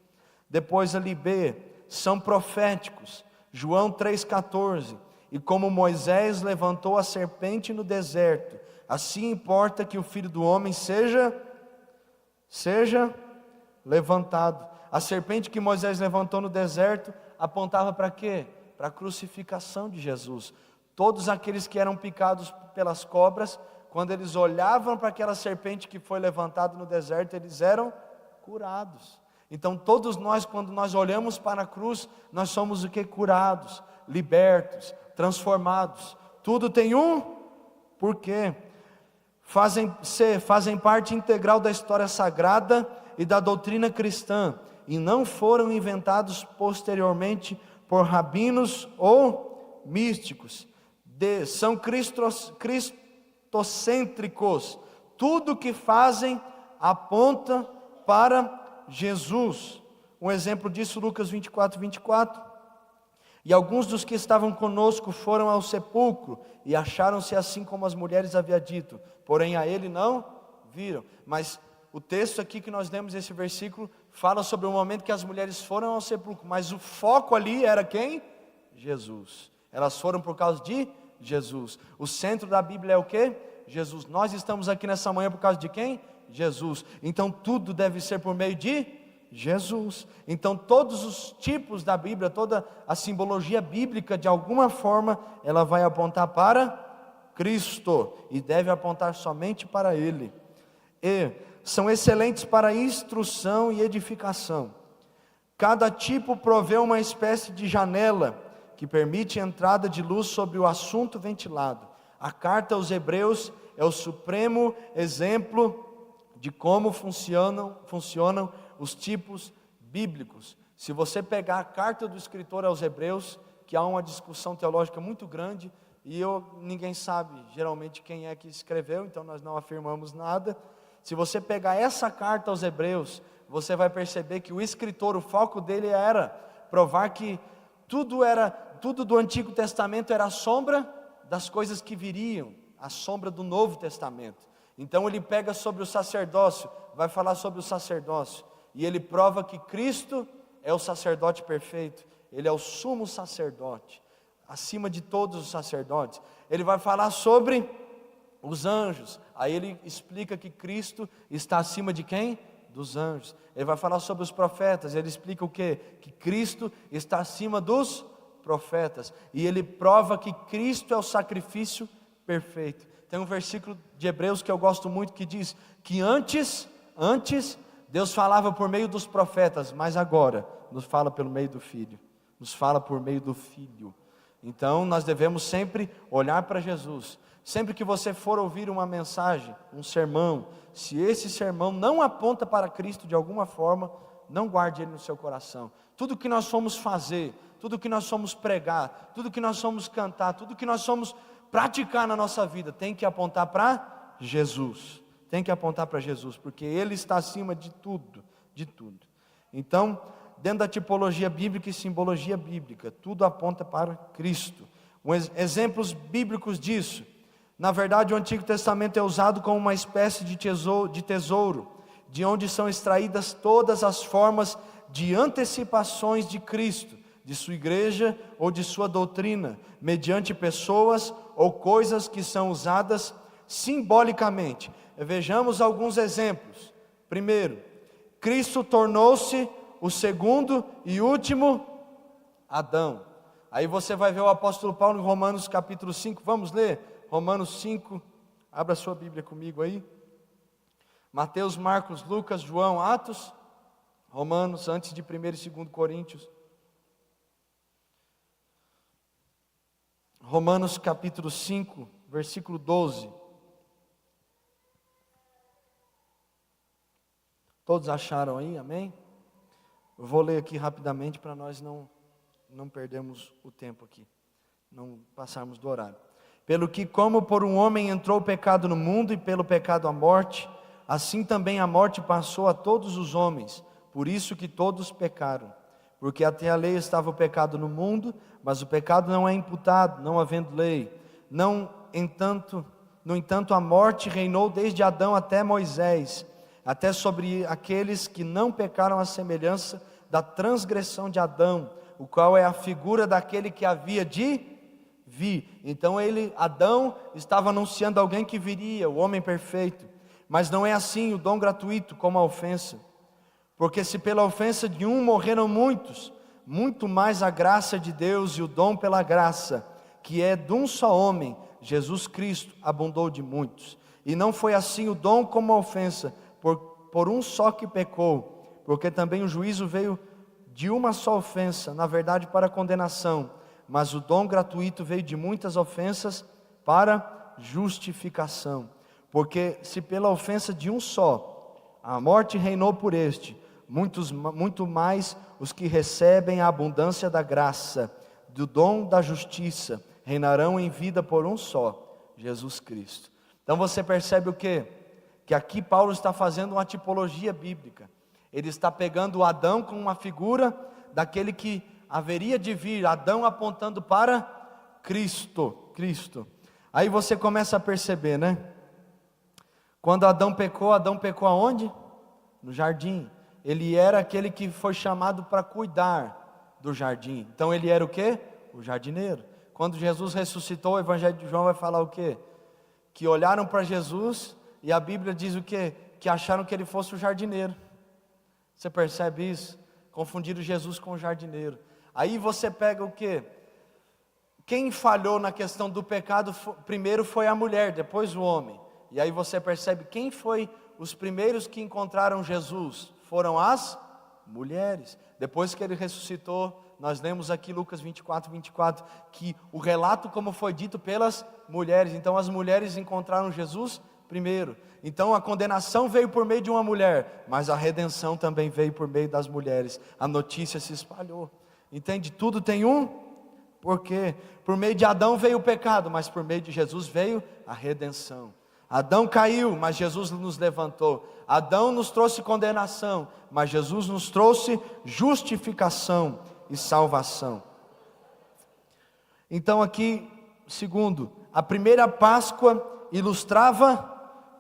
Depois ali B, são proféticos. João 3,14, e como Moisés levantou a serpente no deserto, assim importa que o Filho do Homem seja levantado. A serpente que Moisés levantou no deserto apontava para quê? Para a crucificação de Jesus. Todos aqueles que eram picados pelas cobras, quando eles olhavam para aquela serpente que foi levantada no deserto, eles eram curados. Então todos nós, quando nós olhamos para a cruz, nós somos o que? Curados, libertos, transformados. Tudo tem um porquê. Fazem parte integral da história sagrada e da doutrina cristã, e não foram inventados posteriormente por rabinos ou místicos. São cristocêntricos. Tudo que fazem aponta para Jesus. Um exemplo disso, Lucas 24:24. E alguns dos que estavam conosco foram ao sepulcro e acharam-se assim como as mulheres haviam dito, porém a ele não viram. Mas o texto aqui que nós lemos, esse versículo, fala sobre o momento que as mulheres foram ao sepulcro, mas o foco ali era quem? Jesus. Elas foram por causa de Jesus. O centro da Bíblia é o quê? Jesus. Nós estamos aqui nessa manhã por causa de quem? Jesus. Então tudo deve ser por meio de Jesus. Então todos os tipos da Bíblia, toda a simbologia bíblica, de alguma forma, ela vai apontar para Cristo, e deve apontar somente para Ele. E são excelentes para instrução e edificação. Cada tipo provê uma espécie de janela que permite a entrada de luz sobre o assunto ventilado. A carta aos Hebreus é o supremo exemplo de como funcionam os tipos bíblicos. Se você pegar a carta do escritor aos Hebreus, que há uma discussão teológica muito grande, e ninguém sabe geralmente quem é que escreveu, então nós não afirmamos nada. Se você pegar essa carta aos Hebreus, você vai perceber que o escritor, o foco dele era provar que tudo do Antigo Testamento era a sombra das coisas que viriam, a sombra do Novo Testamento. Então ele pega sobre o sacerdócio, vai falar sobre o sacerdócio, e ele prova que Cristo é o sacerdote perfeito, ele é o sumo sacerdote, acima de todos os sacerdotes. Ele vai falar sobre os anjos, aí ele explica que Cristo está acima de quem? Dos anjos. Ele vai falar sobre os profetas, ele explica o quê? Que Cristo está acima dos profetas, e ele prova que Cristo é o sacrifício perfeito. Tem um versículo de Hebreus que eu gosto muito, que diz que antes Deus falava por meio dos profetas, mas agora nos fala pelo meio do Filho, nos fala por meio do Filho. Então nós devemos sempre olhar para Jesus. Sempre que você for ouvir uma mensagem, um sermão, se esse sermão não aponta para Cristo de alguma forma, não guarde ele no seu coração. Tudo que nós fomos fazer, tudo que nós fomos pregar, tudo que nós fomos cantar, tudo que nós fomos praticar na nossa vida, tem que apontar para Jesus. Tem que apontar para Jesus, porque Ele está acima de tudo, de tudo. Então, dentro da tipologia bíblica e simbologia bíblica, tudo aponta para Cristo. Exemplos bíblicos disso: na verdade, o Antigo Testamento é usado como uma espécie de tesouro, de onde são extraídas todas as formas de antecipações de Cristo, de sua igreja ou de sua doutrina, mediante pessoas ou coisas que são usadas simbolicamente. Vejamos alguns exemplos. Primeiro, Cristo tornou-se o segundo e último Adão. Aí você vai ver o apóstolo Paulo em Romanos capítulo 5, vamos ler? Romanos 5, abra sua Bíblia comigo aí. Mateus, Marcos, Lucas, João, Atos, Romanos, antes de 1 e 2 Coríntios. Romanos capítulo 5, versículo 12. Todos acharam aí, amém? Eu vou ler aqui rapidamente para nós não perdermos o tempo aqui, não passarmos do horário. Pelo que, como por um homem entrou o pecado no mundo, e pelo pecado a morte, assim também a morte passou a todos os homens, por isso que todos pecaram. Porque até a lei estava o pecado no mundo, mas o pecado não é imputado, não havendo lei. No entanto, a morte reinou desde Adão até Moisés, até sobre aqueles que não pecaram à semelhança da transgressão de Adão, o qual é a figura daquele que havia de vir. Então Adão estava anunciando alguém que viria, o homem perfeito. Mas não é assim o dom gratuito como a ofensa. Porque se pela ofensa de um morreram muitos, muito mais a graça de Deus e o dom pela graça, que é de um só homem, Jesus Cristo, abundou de muitos. E não foi assim o dom como a ofensa, por um só que pecou, porque também o juízo veio de uma só ofensa, na verdade para condenação, mas o dom gratuito veio de muitas ofensas para justificação. Porque se pela ofensa de um só, a morte reinou por este, muito mais os que recebem a abundância da graça, do dom da justiça, reinarão em vida por um só, Jesus Cristo. Então você percebe o quê? Que aqui Paulo está fazendo uma tipologia bíblica. Ele está pegando o Adão como uma figura daquele que haveria de vir, Adão apontando para Cristo. Aí você começa a perceber, né? Quando Adão pecou aonde? No jardim. Ele era aquele que foi chamado para cuidar do jardim. Então ele era o quê? O jardineiro. Quando Jesus ressuscitou, o Evangelho de João vai falar o quê? Que olharam para Jesus e a Bíblia diz o quê? Que acharam que ele fosse o jardineiro. Você percebe isso? Confundiram Jesus com o jardineiro. Aí você pega o quê? Quem falhou na questão do pecado primeiro foi a mulher, depois o homem. E aí você percebe quem foi os primeiros que encontraram Jesus foram as mulheres. Depois que ele ressuscitou, nós lemos aqui Lucas 24, que o relato como foi dito pelas mulheres. Então as mulheres encontraram Jesus primeiro. Então a condenação veio por meio de uma mulher, mas a redenção também veio por meio das mulheres. A notícia se espalhou. Entende? Tudo tem um porquê. Por meio de Adão veio o pecado, mas por meio de Jesus veio a redenção. Adão caiu, mas Jesus nos levantou. Adão nos trouxe condenação, mas Jesus nos trouxe justificação e salvação. Então aqui, segundo, a primeira Páscoa ilustrava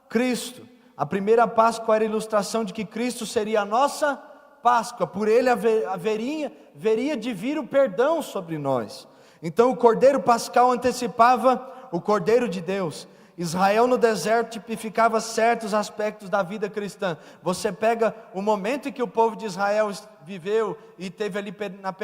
Cristo. A primeira Páscoa era a ilustração de que Cristo seria a nossa Páscoa. Por ele haveria de vir o perdão sobre nós. Então o Cordeiro Pascal antecipava o Cordeiro de Deus. Israel no deserto tipificava certos aspectos da vida cristã. Você pega o momento em que o povo de Israel viveu e teve ali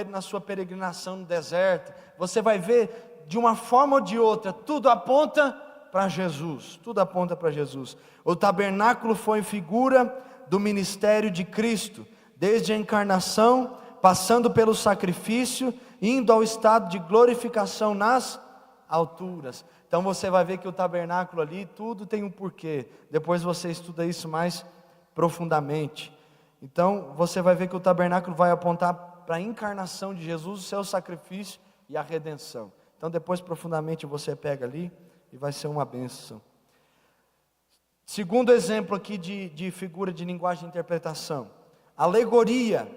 na sua peregrinação no deserto, você vai ver de uma forma ou de outra, tudo aponta para Jesus, tudo aponta para Jesus. O tabernáculo foi figura do ministério de Cristo, desde a encarnação, passando pelo sacrifício, indo ao estado de glorificação nas alturas. Então você vai ver que o tabernáculo ali, tudo tem um porquê. Depois você estuda isso mais profundamente. Então você vai ver que o tabernáculo vai apontar para a encarnação de Jesus, o seu sacrifício e a redenção. Então depois profundamente você pega ali e vai ser uma bênção. Segundo exemplo aqui de figura de linguagem de interpretação. Alegoria.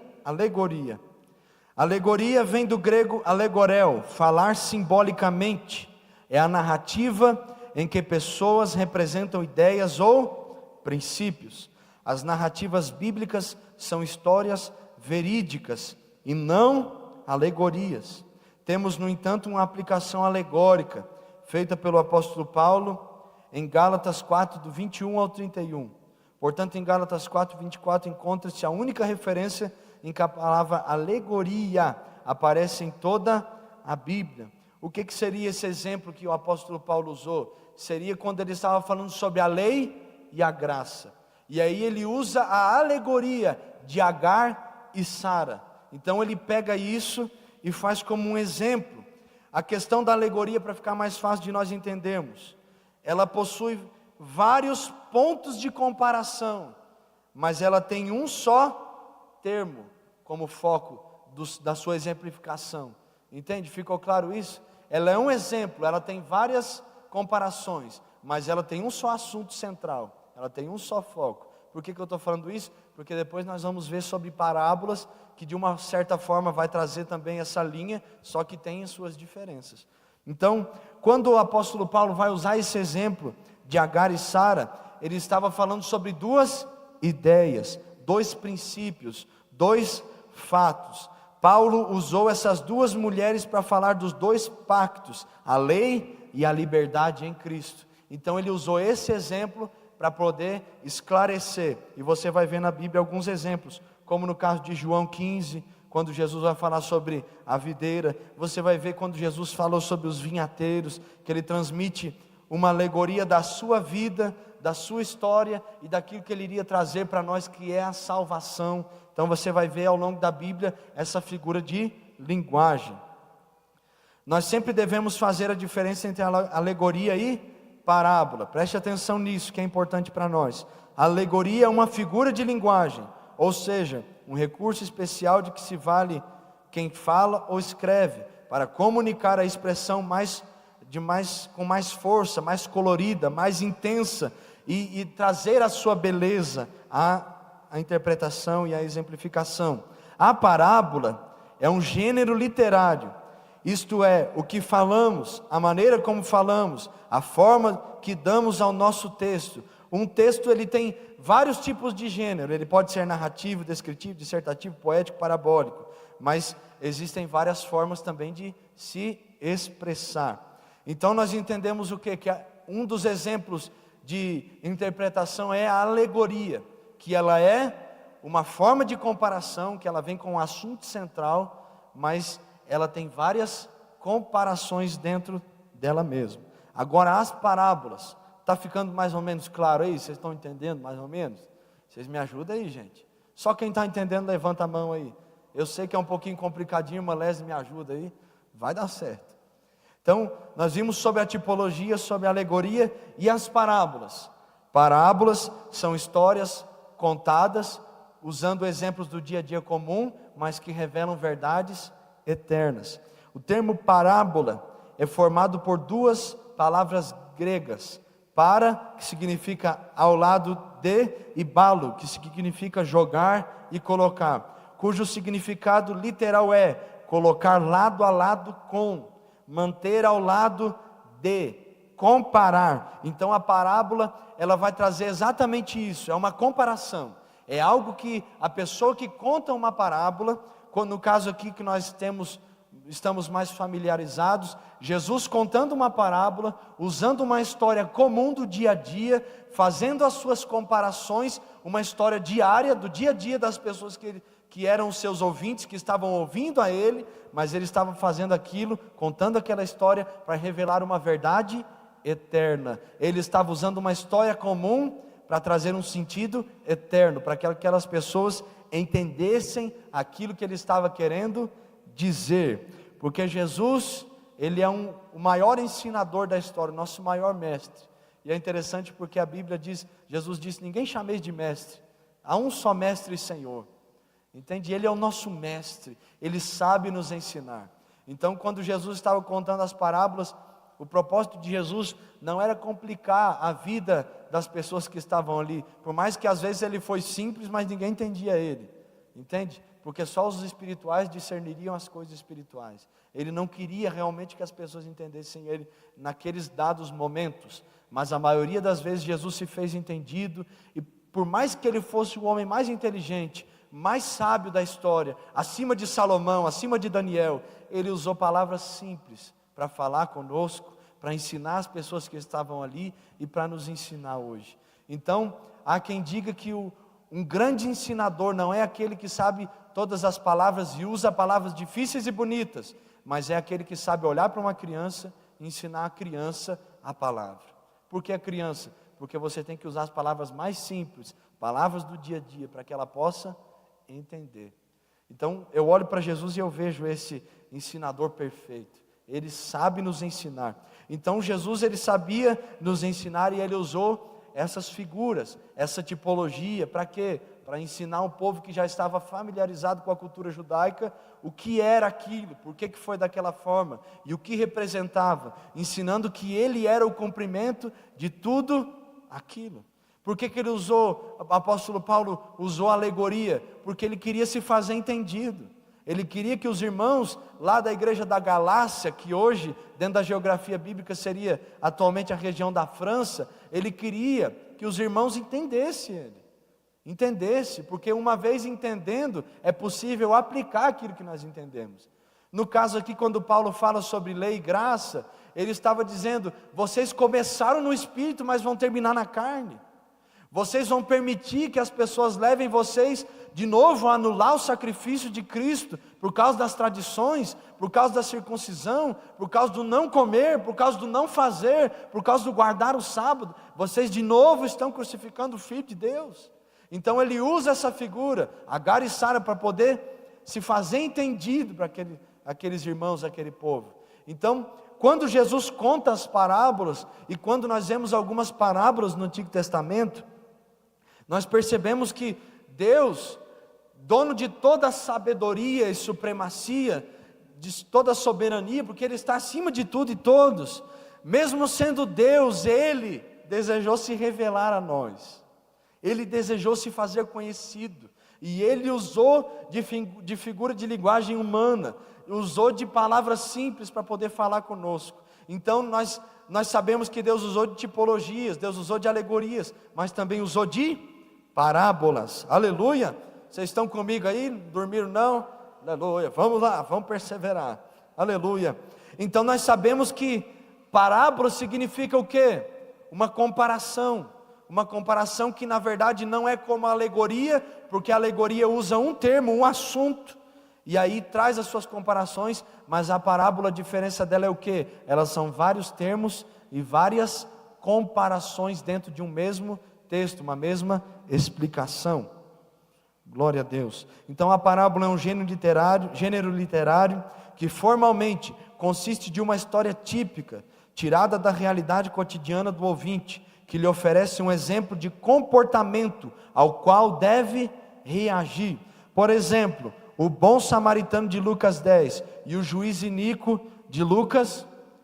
Alegoria vem do grego alegorel, falar simbolicamente. É a narrativa em que pessoas representam ideias ou princípios. As narrativas bíblicas são histórias verídicas e não alegorias. Temos, no entanto, uma aplicação alegórica, feita pelo apóstolo Paulo em Gálatas 4, do 21 ao 31. Portanto, em Gálatas 4, 24, encontra-se a única referência em que a palavra alegoria aparece em toda a Bíblia. O que seria esse exemplo que o apóstolo Paulo usou? Seria quando ele estava falando sobre a lei e a graça. E aí ele usa a alegoria de Agar e Sara. Então ele pega isso e faz como um exemplo. A questão da alegoria, para ficar mais fácil de nós entendermos, ela possui vários pontos de comparação, mas ela tem um só termo como foco da sua exemplificação. Entende? Ficou claro isso? Ela é um exemplo, ela tem várias comparações, mas ela tem um só assunto central, ela tem um só foco. Por que eu estou falando isso? Porque depois nós vamos ver sobre parábolas, que de uma certa forma vai trazer também essa linha, só que tem as suas diferenças. Então, quando o apóstolo Paulo vai usar esse exemplo de Agar e Sara, ele estava falando sobre duas ideias, dois princípios, dois fatos. Paulo usou essas duas mulheres para falar dos dois pactos, a lei e a liberdade em Cristo. Então ele usou esse exemplo para poder esclarecer, e você vai ver na Bíblia alguns exemplos, como no caso de João 15, quando Jesus vai falar sobre a videira. Você vai ver quando Jesus falou sobre os vinhateiros, que ele transmite uma alegoria da sua vida, da sua história e daquilo que ele iria trazer para nós, que é a salvação. Então você vai ver ao longo da Bíblia essa figura de linguagem. Nós sempre devemos fazer a diferença entre alegoria e parábola. Preste atenção nisso, que é importante para nós. A alegoria é uma figura de linguagem, ou seja, um recurso especial de que se vale quem fala ou escreve, para comunicar a expressão com mais força, mais colorida, mais intensa, e trazer a sua beleza à interpretação e à exemplificação. A parábola é um gênero literário, isto é, o que falamos, a maneira como falamos, a forma que damos ao nosso texto. Um texto, ele tem vários tipos de gênero, ele pode ser narrativo, descritivo, dissertativo, poético, parabólico, mas existem várias formas também de se expressar. Então nós entendemos o quê? Que um dos exemplos de interpretação é a alegoria, que ela é uma forma de comparação, que ela vem com um assunto central, mas ela tem várias comparações dentro dela mesma. Agora as parábolas, Está ficando mais ou menos claro aí? Vocês estão entendendo mais ou menos? Vocês me ajudam aí, gente. Só quem está entendendo, levanta a mão aí. Eu sei que é um pouquinho complicadinho, mas Leslie me ajuda aí. Vai dar certo. Então, nós vimos sobre a tipologia, sobre a alegoria e as parábolas. Parábolas são histórias contadas, usando exemplos do dia a dia comum, mas que revelam verdades eternas. O termo parábola é formado por duas palavras gregas. Para, que significa ao lado de, e balo, que significa jogar e colocar, cujo significado literal é colocar lado a lado com, manter ao lado de, comparar. Então a parábola, ela vai trazer exatamente isso, é uma comparação, é algo que a pessoa que conta uma parábola, no caso aqui que nós estamos mais familiarizados, Jesus contando uma parábola, usando uma história comum do dia a dia, fazendo as suas comparações, uma história diária, do dia a dia das pessoas que eram os seus ouvintes, que estavam ouvindo a ele, mas ele estava fazendo aquilo, contando aquela história para revelar uma verdade eterna. Ele estava usando uma história comum para trazer um sentido eterno, para que aquelas pessoas entendessem aquilo que ele estava querendo dizer, porque Jesus, ele é o maior ensinador da história, o nosso maior mestre. E é interessante porque a Bíblia diz, Jesus disse, ninguém chameis de mestre, há um só mestre e Senhor, entende? Ele é o nosso mestre, ele sabe nos ensinar. Então quando Jesus estava contando as parábolas, o propósito de Jesus não era complicar a vida das pessoas que estavam ali, por mais que às vezes ele foi simples, mas ninguém entendia ele, entende? Porque só os espirituais discerniriam as coisas espirituais. Ele não queria realmente que as pessoas entendessem ele naqueles dados momentos, mas a maioria das vezes Jesus se fez entendido, e por mais que ele fosse o homem mais inteligente, mais sábio da história, acima de Salomão, acima de Daniel, ele usou palavras simples para falar conosco, para ensinar as pessoas que estavam ali e para nos ensinar hoje. Então, há quem diga que um grande ensinador não é aquele que sabe todas as palavras e usa palavras difíceis e bonitas, mas é aquele que sabe olhar para uma criança e ensinar a criança a palavra. Por que a criança? Porque você tem que usar as palavras mais simples, palavras do dia a dia, para que ela possa entender. Então eu olho para Jesus e eu vejo esse ensinador perfeito. Ele sabe nos ensinar. Então Jesus, ele sabia nos ensinar e ele usou essas figuras, essa tipologia, para quê? Para ensinar um povo que já estava familiarizado com a cultura judaica, o que era aquilo, por que foi daquela forma, e o que representava, ensinando que ele era o cumprimento de tudo aquilo. Por que ele usou, o apóstolo Paulo usou alegoria? Porque ele queria se fazer entendido. Ele queria que os irmãos lá da igreja da Galácia, que hoje, dentro da geografia bíblica, seria atualmente a região da França, ele queria que os irmãos entendessem ele. Entendesse, porque uma vez entendendo, é possível aplicar aquilo que nós entendemos. No caso aqui, quando Paulo fala sobre lei e graça, ele estava dizendo, vocês começaram no Espírito, mas vão terminar na carne. Vocês vão permitir que as pessoas levem vocês de novo a anular o sacrifício de Cristo, por causa das tradições, por causa da circuncisão, por causa do não comer, por causa do não fazer, por causa do guardar o sábado. Vocês de novo estão crucificando o Filho de Deus. Então ele usa essa figura, Agar e Sara, para poder se fazer entendido para aqueles irmãos, aquele povo. Então, quando Jesus conta as parábolas, e quando nós vemos algumas parábolas no Antigo Testamento, nós percebemos que Deus, dono de toda a sabedoria e supremacia, de toda a soberania, porque Ele está acima de tudo e todos, mesmo sendo Deus, Ele desejou se revelar a nós, Ele desejou se fazer conhecido, e Ele usou de figura de linguagem humana, usou de palavras simples para poder falar conosco. Então nós sabemos que Deus usou de tipologias, Deus usou de alegorias, mas também usou de parábolas. Aleluia! Vocês estão comigo aí? Dormiram não? Aleluia! Vamos lá, vamos perseverar. Aleluia! Então nós sabemos que parábola significa o quê? Uma comparação que na verdade não é como a alegoria, porque a alegoria usa um termo, um assunto, e aí traz as suas comparações, mas a parábola, a diferença dela é o quê? Elas são vários termos e várias comparações dentro de um mesmo texto, uma mesma explicação. Glória a Deus. Então a parábola é um gênero literário que formalmente consiste de uma história típica, tirada da realidade cotidiana do ouvinte, que lhe oferece um exemplo de comportamento ao qual deve reagir. Por exemplo, o bom samaritano de Lucas 10 e o juiz iníquo de Lucas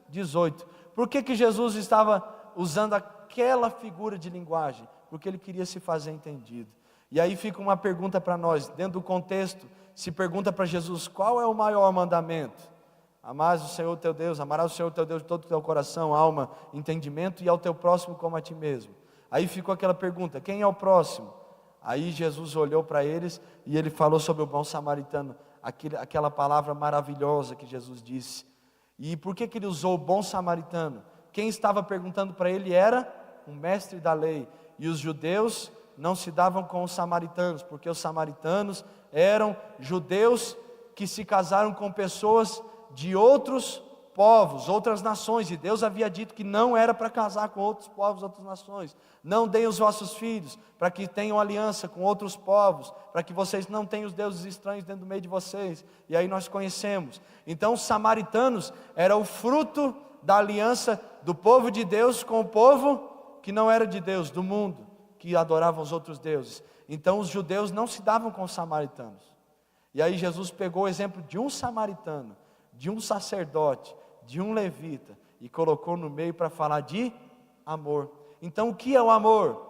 18. Por que Jesus estava usando aquela figura de linguagem? Porque ele queria se fazer entendido. E aí fica uma pergunta para nós, dentro do contexto, se pergunta para Jesus, qual é o maior mandamento? Amarás o Senhor teu Deus, amarás o Senhor teu Deus de todo o teu coração, alma, entendimento, e ao teu próximo como a ti mesmo. Aí ficou aquela pergunta, quem é o próximo? Aí Jesus olhou para eles e ele falou sobre o bom samaritano, aquela palavra maravilhosa que Jesus disse. E por que ele usou o bom samaritano? Quem estava perguntando para ele era um mestre da lei, e os judeus não se davam com os samaritanos, porque os samaritanos eram judeus que se casaram com pessoas de outros povos, outras nações, e Deus havia dito que não era para casar com outros povos, outras nações. Não deem os vossos filhos para que tenham aliança com outros povos, para que vocês não tenham os deuses estranhos dentro do meio de vocês. E aí nós conhecemos. Então os samaritanos eram o fruto da aliança do povo de Deus com o povo que não era de Deus, do mundo, que adoravam os outros deuses. Então os judeus não se davam com os samaritanos. E aí Jesus pegou o exemplo de um samaritano, de um sacerdote, de um levita, e colocou no meio para falar de amor. Então o que é o amor?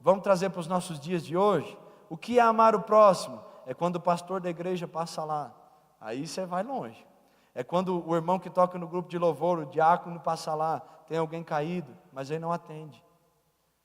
Vamos trazer para os nossos dias de hoje. O que é amar o próximo? É quando o pastor da igreja passa lá, aí você vai longe. É quando o irmão que toca no grupo de louvor, o diácono passa lá, tem alguém caído, mas ele não atende,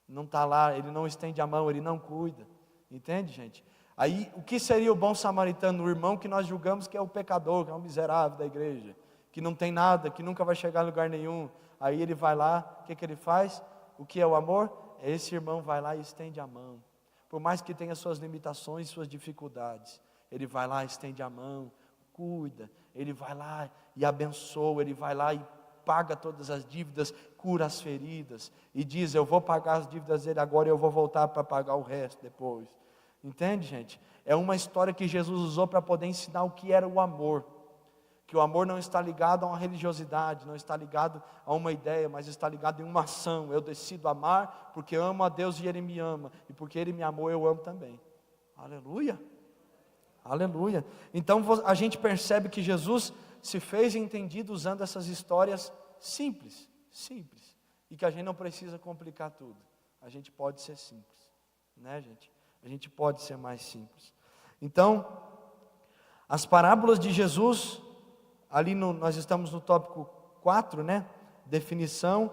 não está lá, ele não estende a mão, ele não cuida. Entende, gente? Aí o que seria o bom samaritano? O irmão que nós julgamos que é o pecador, que é o miserável da igreja, que não tem nada, que nunca vai chegar a lugar nenhum. Aí ele vai lá, o que ele faz? O que é o amor? Esse irmão vai lá e estende a mão, por mais que tenha suas limitações, suas dificuldades, ele vai lá e estende a mão, cuida, ele vai lá e abençoa, ele vai lá e paga todas as dívidas, cura as feridas, e diz, eu vou pagar as dívidas dele agora e eu vou voltar para pagar o resto depois. Entende, gente? É uma história que Jesus usou para poder ensinar o que era o amor. Que o amor não está ligado a uma religiosidade, não está ligado a uma ideia, mas está ligado em uma ação. Eu decido amar porque amo a Deus e Ele me ama, e porque Ele me amou eu amo também. Aleluia, aleluia. Então a gente percebe que Jesus se fez entendido usando essas histórias simples, e que a gente não precisa complicar tudo, a gente pode ser simples, né, gente? A gente pode ser mais simples. Então, as parábolas de Jesus, nós estamos no tópico 4, né? Definição,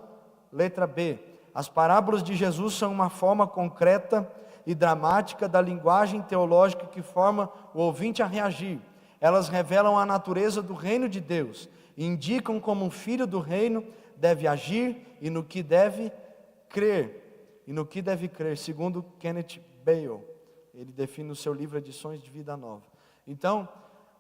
letra B. As parábolas de Jesus são uma forma concreta e dramática da linguagem teológica que forma o ouvinte a reagir. Elas revelam a natureza do reino de Deus, e indicam como um filho do reino deve agir e no que deve crer. Segundo Kenneth Bale, ele define no seu livro Edições de Vida Nova. Então,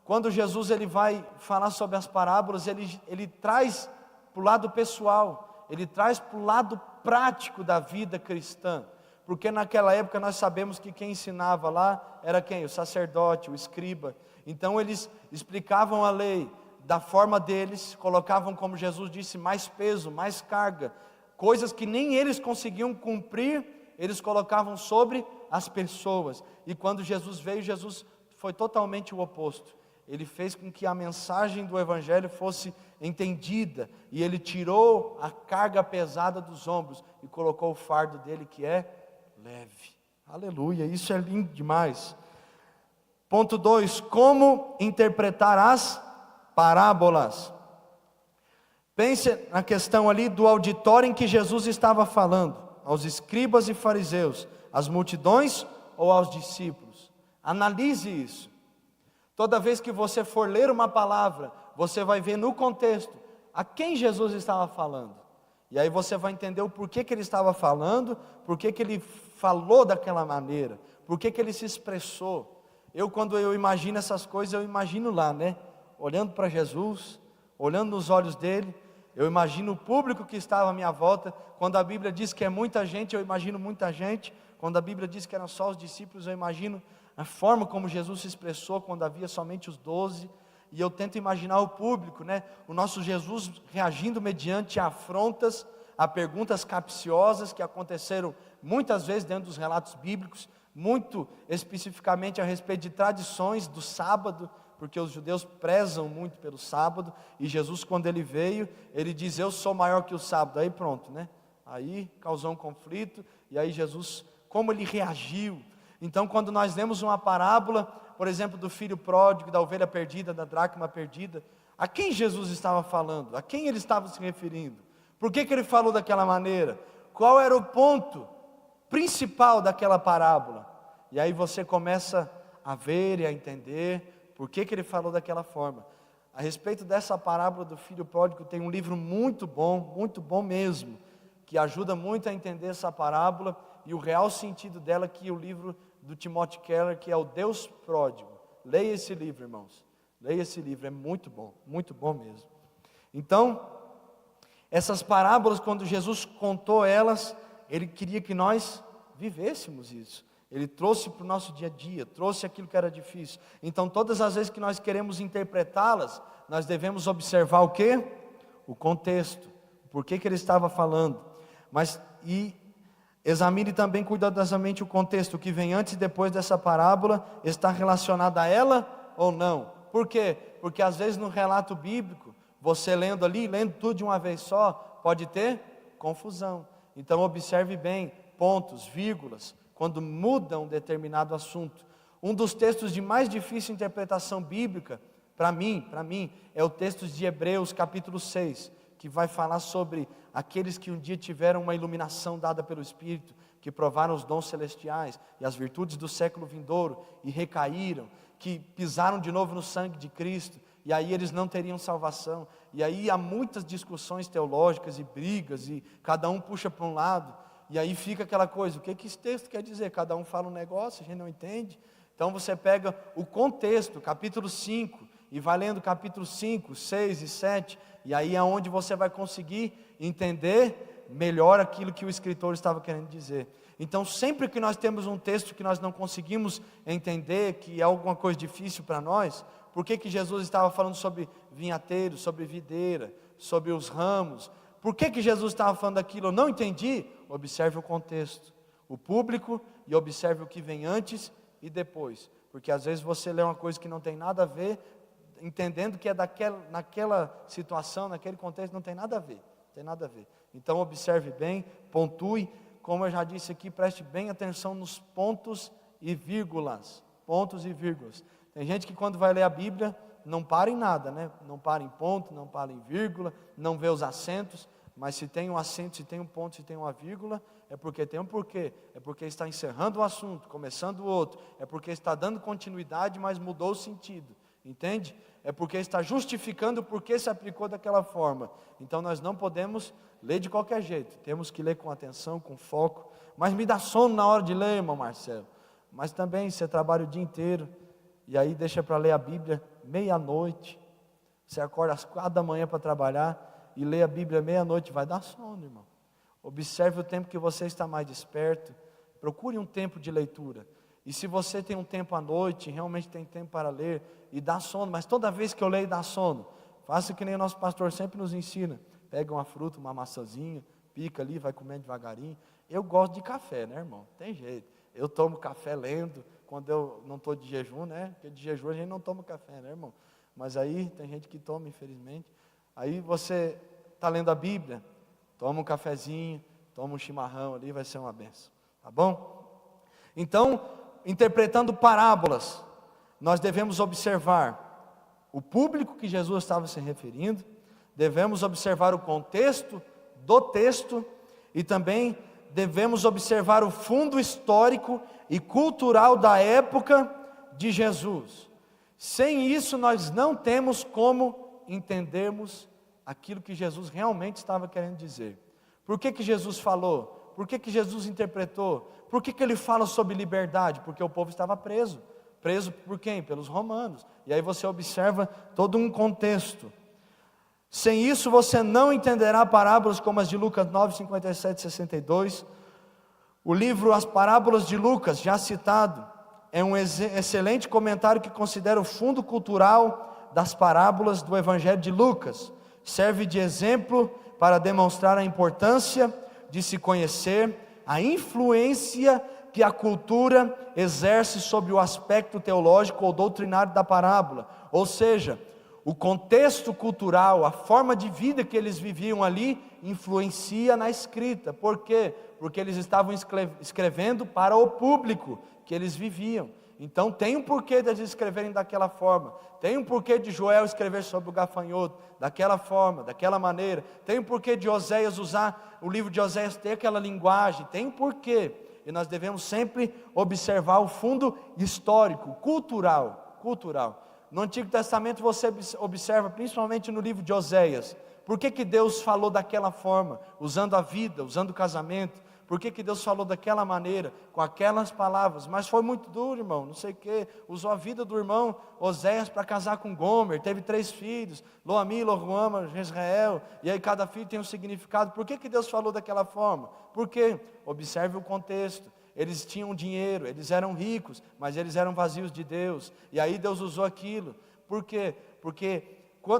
quando Jesus ele vai falar sobre as parábolas, ele traz para o lado pessoal, ele traz para o lado prático da vida cristã, porque naquela época nós sabemos que quem ensinava lá era quem? O sacerdote, o escriba. Então eles explicavam a lei da forma deles, colocavam, como Jesus disse, mais peso, mais carga, coisas que nem eles conseguiam cumprir, eles colocavam sobre as pessoas. E quando Jesus veio, Jesus foi totalmente o oposto. Ele fez com que a mensagem do Evangelho fosse entendida, e ele tirou a carga pesada dos ombros e colocou o fardo dele que é leve. Aleluia, isso é lindo demais. Ponto 2, como interpretar as parábolas? Pense na questão ali do auditório em que Jesus estava falando, aos escribas e fariseus, às multidões ou aos discípulos. Analise isso. Toda vez que você for ler uma palavra, você vai ver no contexto a quem Jesus estava falando. E aí você vai entender o porquê que ele estava falando, porquê que ele falou daquela maneira, porquê que ele se expressou. Quando eu imagino essas coisas, eu imagino lá, né? Olhando para Jesus, olhando nos olhos dele, Eu imagino o público que estava à minha volta. Quando a Bíblia diz que é muita gente, eu imagino muita gente. Quando a Bíblia diz que eram só os discípulos, eu imagino a forma como Jesus se expressou quando havia somente os 12. E eu tento imaginar o público, né? O nosso Jesus reagindo mediante afrontas, a perguntas capciosas que aconteceram muitas vezes dentro dos relatos bíblicos, muito especificamente a respeito de tradições do sábado, porque os judeus prezam muito pelo sábado, e Jesus, quando ele veio, ele diz: eu sou maior que o sábado. Aí pronto, né? Aí causou um conflito, e aí Jesus, como ele reagiu. Então, quando nós lemos uma parábola, por exemplo, do filho pródigo, da ovelha perdida, da dracma perdida, a quem Jesus estava falando? A quem ele estava se referindo? Por que ele falou daquela maneira? Qual era o ponto principal daquela parábola? E aí você começa a ver e a entender por que ele falou daquela forma. A respeito dessa parábola do filho pródigo, tem um livro muito bom mesmo, que ajuda muito a entender essa parábola e o real sentido dela, que é o livro do Timothy Keller, que é o Deus Pródigo. Leia esse livro, irmãos. Leia esse livro, é muito bom mesmo. Então, essas parábolas, quando Jesus contou elas, ele queria que nós vivêssemos isso. Ele trouxe para o nosso dia a dia, trouxe aquilo que era difícil. Então, todas as vezes que nós queremos interpretá-las, nós devemos observar o quê? O contexto, por que ele estava falando. E examine também cuidadosamente o contexto, o que vem antes e depois dessa parábola, está relacionado a ela ou não. Por quê? Porque às vezes no relato bíblico, você lendo tudo de uma vez só, pode ter confusão. Então observe bem, pontos, vírgulas, quando muda um determinado assunto. Um dos textos de mais difícil interpretação bíblica, para mim, é o texto de Hebreus capítulo 6, que vai falar sobre aqueles que um dia tiveram uma iluminação dada pelo Espírito, que provaram os dons celestiais e as virtudes do século vindouro, e recaíram, que pisaram de novo no sangue de Cristo, e aí eles não teriam salvação. E aí há muitas discussões teológicas e brigas, e cada um puxa para um lado, e aí fica aquela coisa, o que esse texto quer dizer? Cada um fala um negócio, a gente não entende. Então você pega o contexto, capítulo 5, e vai lendo capítulo 5, 6 e 7, e aí é onde você vai conseguir entender melhor aquilo que o escritor estava querendo dizer. Então sempre que nós temos um texto que nós não conseguimos entender, que é alguma coisa difícil para nós, por que Jesus estava falando sobre vinhateiro, sobre videira, sobre os ramos? Por que Jesus estava falando daquilo? Eu não entendi. Observe o contexto, o público, e observe o que vem antes e depois. Porque às vezes você lê uma coisa que não tem nada a ver, entendendo que é naquela situação, naquele contexto, não tem nada a ver. Então observe bem, pontue, como eu já disse aqui, preste bem atenção nos pontos e vírgulas. Tem gente que quando vai ler a Bíblia, não para em nada, né? Não para em ponto, não para em vírgula, não vê os acentos, mas se tem um acento, se tem um ponto, se tem uma vírgula, é porque tem um porquê, é porque está encerrando um assunto, começando o outro, é porque está dando continuidade, mas mudou o sentido, entende? É porque está justificando o porquê se aplicou daquela forma. Então nós não podemos ler de qualquer jeito, temos que ler com atenção, com foco. Mas me dá sono na hora de ler, irmão Marcelo. Mas também você trabalha o dia inteiro, e aí deixa para ler a Bíblia meia-noite, você acorda às 4 da manhã para trabalhar, e lê a Bíblia meia-noite, vai dar sono, irmão. Observe o tempo que você está mais desperto, procure um tempo de leitura. E se você tem um tempo à noite, realmente tem tempo para ler, e dá sono, mas toda vez que eu leio dá sono, faça que nem o nosso pastor sempre nos ensina, pega uma fruta, uma maçãzinha, pica ali, vai comendo devagarinho. Eu gosto de café, né, irmão? Tem jeito, eu tomo café lendo, quando eu não estou de jejum, né, porque de jejum a gente não toma café, né, irmão? Mas aí tem gente que toma, infelizmente. Aí você está lendo a Bíblia, toma um cafezinho, toma um chimarrão ali, vai ser uma benção, tá bom? Então, interpretando parábolas, nós devemos observar o público que Jesus estava se referindo, devemos observar o contexto do texto, e também devemos observar o fundo histórico e cultural da época de Jesus. Sem isso nós não temos como entendermos aquilo que Jesus realmente estava querendo dizer. Por que Jesus falou? Por que Jesus interpretou? Por que ele fala sobre liberdade? Porque o povo estava preso. Preso por quem? Pelos romanos. E aí você observa todo um contexto. Sem isso você não entenderá parábolas como as de Lucas 9, 57 e 62. O livro As Parábolas de Lucas, já citado, é um excelente comentário que considera o fundo cultural das parábolas do Evangelho de Lucas. Serve de exemplo para demonstrar a importância de se conhecer a influência que a cultura exerce sobre o aspecto teológico ou doutrinário da parábola. Ou seja, o contexto cultural, a forma de vida que eles viviam ali, influencia na escrita. Por quê? Porque eles estavam escrevendo para o público que eles viviam. Então tem um porquê de eles escreverem daquela forma. Tem um porquê de Joel escrever sobre o gafanhoto daquela forma, daquela maneira. Tem um porquê de Oséias usar o livro de Oséias, ter aquela linguagem. Tem um porquê. E nós devemos sempre observar o fundo histórico, cultural. No Antigo Testamento você observa, principalmente no livro de Oséias, por que Deus falou daquela forma, usando a vida, usando o casamento? Por que Deus falou daquela maneira, com aquelas palavras? Mas foi muito duro, irmão, não sei o que. Usou a vida do irmão Oséias para casar com Gomer, teve 3 filhos, Loami, Loruama, Jezreel, e aí cada filho tem um significado. Por que Deus falou daquela forma? Por quê? Observe o contexto. Eles tinham dinheiro, eles eram ricos, mas eles eram vazios de Deus, e aí Deus usou aquilo. Por quê? Porque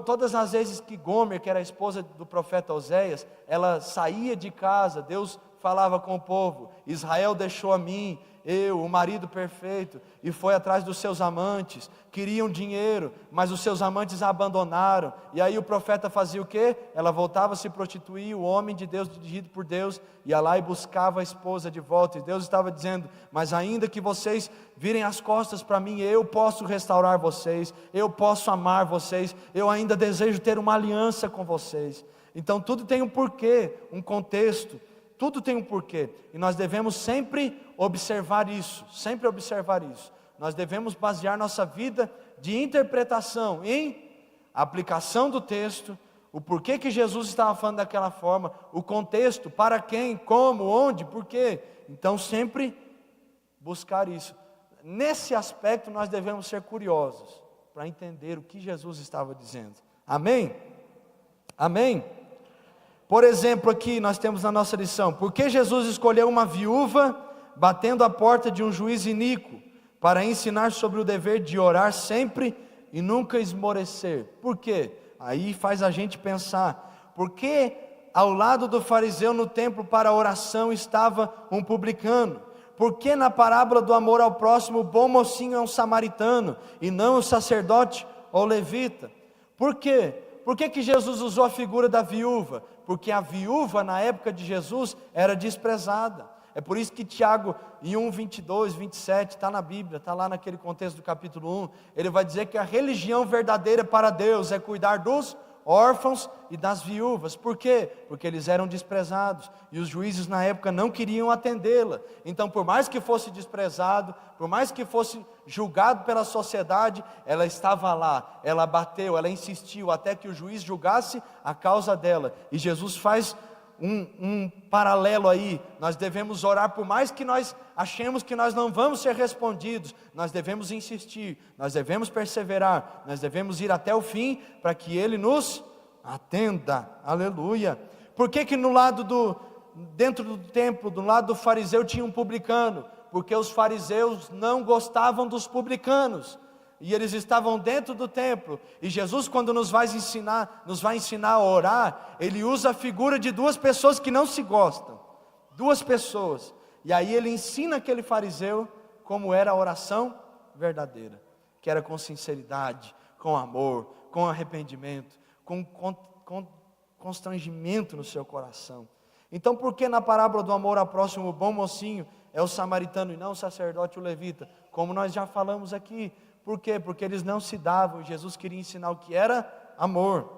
todas as vezes que Gomer, que era a esposa do profeta Oséias, ela saía de casa, Deus falava com o povo: Israel deixou a mim, eu, o marido perfeito, e foi atrás dos seus amantes. Queriam dinheiro, mas os seus amantes a abandonaram. E aí o profeta fazia o quê? Ela voltava a se prostituir. O homem de Deus, dirigido por Deus, ia lá e buscava a esposa de volta. E Deus estava dizendo: mas ainda que vocês virem as costas para mim, eu posso restaurar vocês, eu posso amar vocês, eu ainda desejo ter uma aliança com vocês. Então tudo tem um porquê, um contexto. Tudo tem um porquê, e nós devemos sempre observar isso, Nós devemos basear nossa vida de interpretação em aplicação do texto, o porquê que Jesus estava falando daquela forma, o contexto, para quem, como, onde, porquê. Então sempre buscar isso. Nesse aspecto nós devemos ser curiosos, para entender o que Jesus estava dizendo. Amém? Amém? Por exemplo, aqui nós temos na nossa lição: por que Jesus escolheu uma viúva batendo a porta de um juiz iníquo, para ensinar sobre o dever de orar sempre e nunca esmorecer? Por quê? Aí faz a gente pensar: por que ao lado do fariseu no templo para a oração estava um publicano? Por que na parábola do amor ao próximo o bom mocinho é um samaritano e não o sacerdote ou levita? Por quê? Por que Jesus usou a figura da viúva? Porque a viúva na época de Jesus era desprezada. É por isso que Tiago, em 1, 22, 27, está na Bíblia, está lá naquele contexto do capítulo 1, ele vai dizer que a religião verdadeira para Deus é cuidar dos órfãos e das viúvas. Por quê? Porque eles eram desprezados, e os juízes na época não queriam atendê-la. Então, por mais que fosse desprezado, por mais que fosse julgado pela sociedade, ela estava lá, ela bateu, ela insistiu, até que o juiz julgasse a causa dela. E Jesus faz um paralelo aí: nós devemos orar, por mais que nós achemos que nós não vamos ser respondidos, nós devemos insistir, nós devemos perseverar, nós devemos ir até o fim, para que Ele nos atenda. Aleluia. Por que no lado dentro do templo, do lado do fariseu, tinha um publicano? Porque os fariseus não gostavam dos publicanos, e eles estavam dentro do templo. E Jesus, quando nos vai ensinar a orar, Ele usa a figura de 2 pessoas que não se gostam, 2 pessoas, e aí Ele ensina aquele fariseu como era a oração verdadeira, que era com sinceridade, com amor, com arrependimento, com constrangimento no seu coração. Então, por que na parábola do amor ao próximo o bom mocinho é o samaritano e não o sacerdote ou o levita? Como nós já falamos aqui. Por quê? Porque eles não se davam. Jesus queria ensinar o que era amor.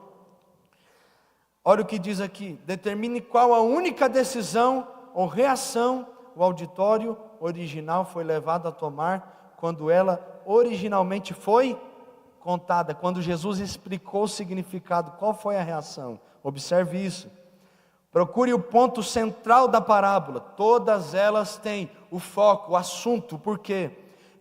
Olha o que diz aqui: determine qual a única decisão ou reação o auditório original foi levado a tomar quando ela originalmente foi contada. Quando Jesus explicou o significado, qual foi a reação? Observe isso. Procure o ponto central da parábola. Todas elas têm o foco, o assunto. Por quê?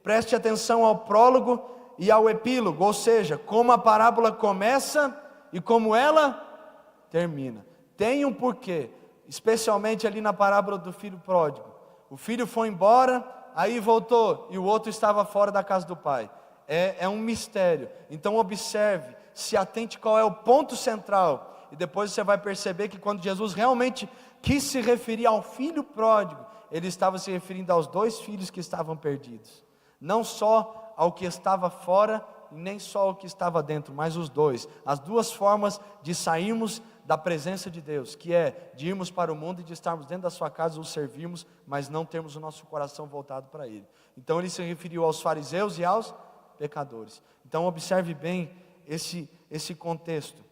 Preste atenção ao prólogo e ao epílogo, ou seja, como a parábola começa e como ela termina. Tem um porquê, especialmente ali na parábola do filho pródigo. O filho foi embora, aí voltou, e o outro estava fora da casa do pai. É um mistério. Então observe, se atente qual é o ponto central, e depois você vai perceber que quando Jesus realmente quis se referir ao filho pródigo, ele estava se referindo aos dois filhos que estavam perdidos, não só ao que estava fora, e nem só ao que estava dentro, mas os dois, as duas formas de sairmos da presença de Deus, que é de irmos para o mundo e de estarmos dentro da sua casa, o servirmos, mas não termos o nosso coração voltado para Ele. Então ele se referiu aos fariseus e aos pecadores. Então observe bem esse contexto.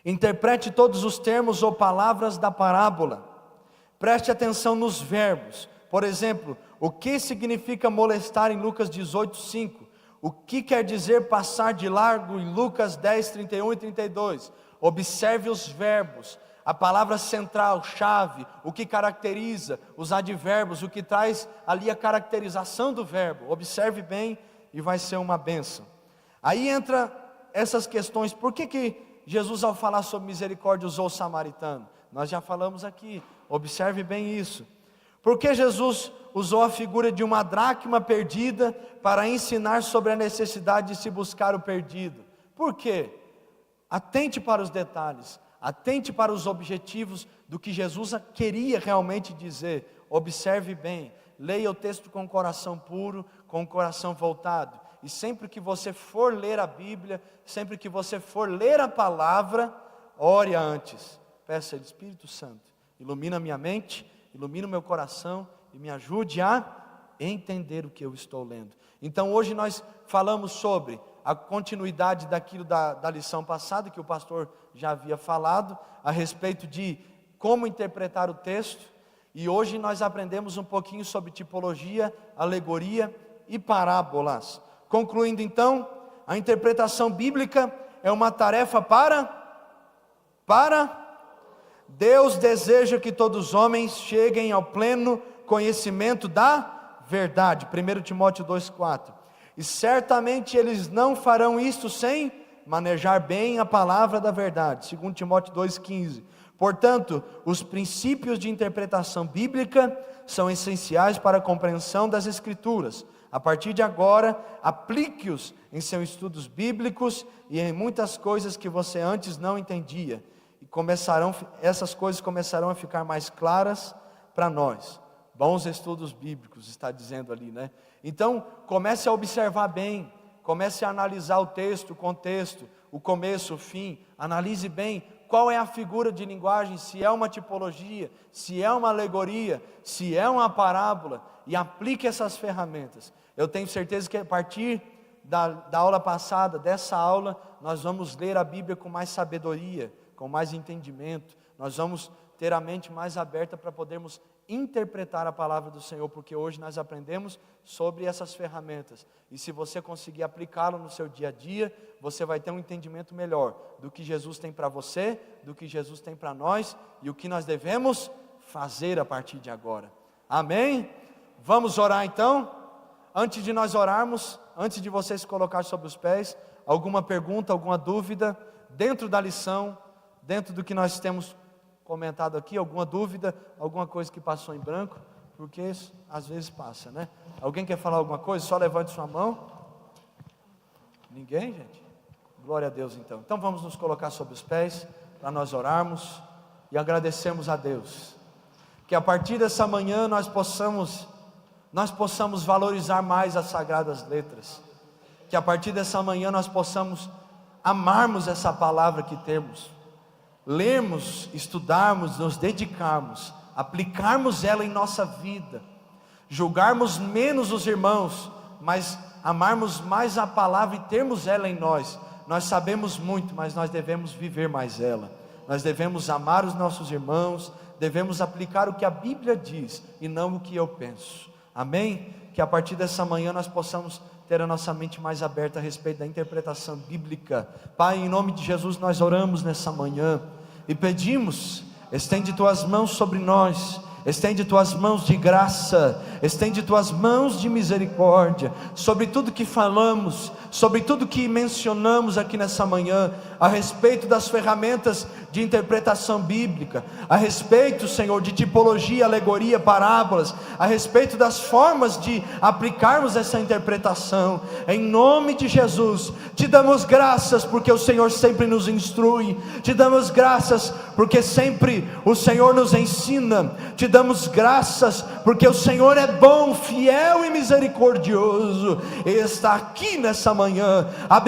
Interprete todos os termos ou palavras da parábola. Preste atenção nos verbos. Por exemplo, o que significa molestar em Lucas 18:5? O que quer dizer passar de largo em Lucas 10:31 e 32? Observe os verbos, a palavra central, chave, o que caracteriza, os advérbios, o que traz ali a caracterização do verbo. Observe bem e vai ser uma bênção. Aí entra essas questões. Por que Jesus, ao falar sobre misericórdia, usou o samaritano? Nós já falamos aqui, observe bem isso. Por que Jesus usou a figura de uma dracma perdida para ensinar sobre a necessidade de se buscar o perdido? Por quê? Atente para os detalhes, atente para os objetivos do que Jesus queria realmente dizer. Observe bem, leia o texto com o coração puro, com o coração voltado. E sempre que você for ler a Bíblia, sempre que você for ler a palavra, ore antes. Peça ao Espírito Santo, ilumina minha mente, ilumina o meu coração e me ajude a entender o que eu estou lendo. Então hoje nós falamos sobre a continuidade daquilo da lição passada, que o pastor já havia falado, a respeito de como interpretar o texto. E hoje nós aprendemos um pouquinho sobre tipologia, alegoria e parábolas. Concluindo então, a interpretação bíblica é uma tarefa para Deus deseja que todos os homens cheguem ao pleno conhecimento da verdade. 1 Timóteo 2,4. E certamente eles não farão isto sem manejar bem a palavra da verdade. 2 Timóteo 2,15. Portanto, os princípios de interpretação bíblica são essenciais para a compreensão das Escrituras. A partir de agora, aplique-os em seus estudos bíblicos e em muitas coisas que você antes não entendia. E essas coisas começarão a ficar mais claras para nós. Bons estudos bíblicos, está dizendo ali, né? Então, comece a observar bem, comece a analisar o texto, o contexto, o começo, o fim. Analise bem qual é a figura de linguagem, se é uma tipologia, se é uma alegoria, se é uma parábola, e aplique essas ferramentas. Eu tenho certeza que a partir da aula passada, dessa aula, nós vamos ler a Bíblia com mais sabedoria, com mais entendimento. Nós vamos ter a mente mais aberta para podermos interpretar a palavra do Senhor, porque hoje nós aprendemos sobre essas ferramentas, e se você conseguir aplicá-lo no seu dia a dia, você vai ter um entendimento melhor do que Jesus tem para você, do que Jesus tem para nós, e o que nós devemos fazer a partir de agora. Amém? Vamos orar então? Antes de nós orarmos, antes de você se colocar sobre os pés, alguma pergunta, alguma dúvida, dentro da lição, dentro do que nós temos comentado aqui, alguma dúvida, alguma coisa que passou em branco, porque às vezes passa, né? Alguém quer falar alguma coisa? Só levante sua mão. Ninguém, gente? Glória a Deus então. Então vamos nos colocar sobre os pés, para nós orarmos e agradecermos a Deus, que a partir dessa manhã nós possamos valorizar mais as sagradas letras, que a partir dessa manhã nós possamos amarmos essa palavra que temos, lermos, estudarmos, nos dedicarmos, aplicarmos ela em nossa vida, julgarmos menos os irmãos, mas amarmos mais a palavra e termos ela em nós. Nós sabemos muito, mas nós devemos viver mais ela. Nós devemos amar os nossos irmãos, devemos aplicar o que a Bíblia diz e não o que eu penso. Amém? Que a partir dessa manhã nós possamos ter a nossa mente mais aberta a respeito da interpretação bíblica. Pai, em nome de Jesus nós oramos nessa manhã e pedimos, estende tuas mãos sobre nós estende tuas mãos de graça, estende tuas mãos de misericórdia, sobre tudo que falamos, sobre tudo que mencionamos aqui nessa manhã, a respeito das ferramentas de interpretação bíblica, a respeito, Senhor, de tipologia, alegoria, parábolas, a respeito das formas de aplicarmos essa interpretação, em nome de Jesus. Te damos graças porque o Senhor sempre nos instrui, te damos graças porque sempre o Senhor nos ensina, te damos graças porque o Senhor é bom, fiel e misericordioso, e está aqui nessa manhã, abençoado.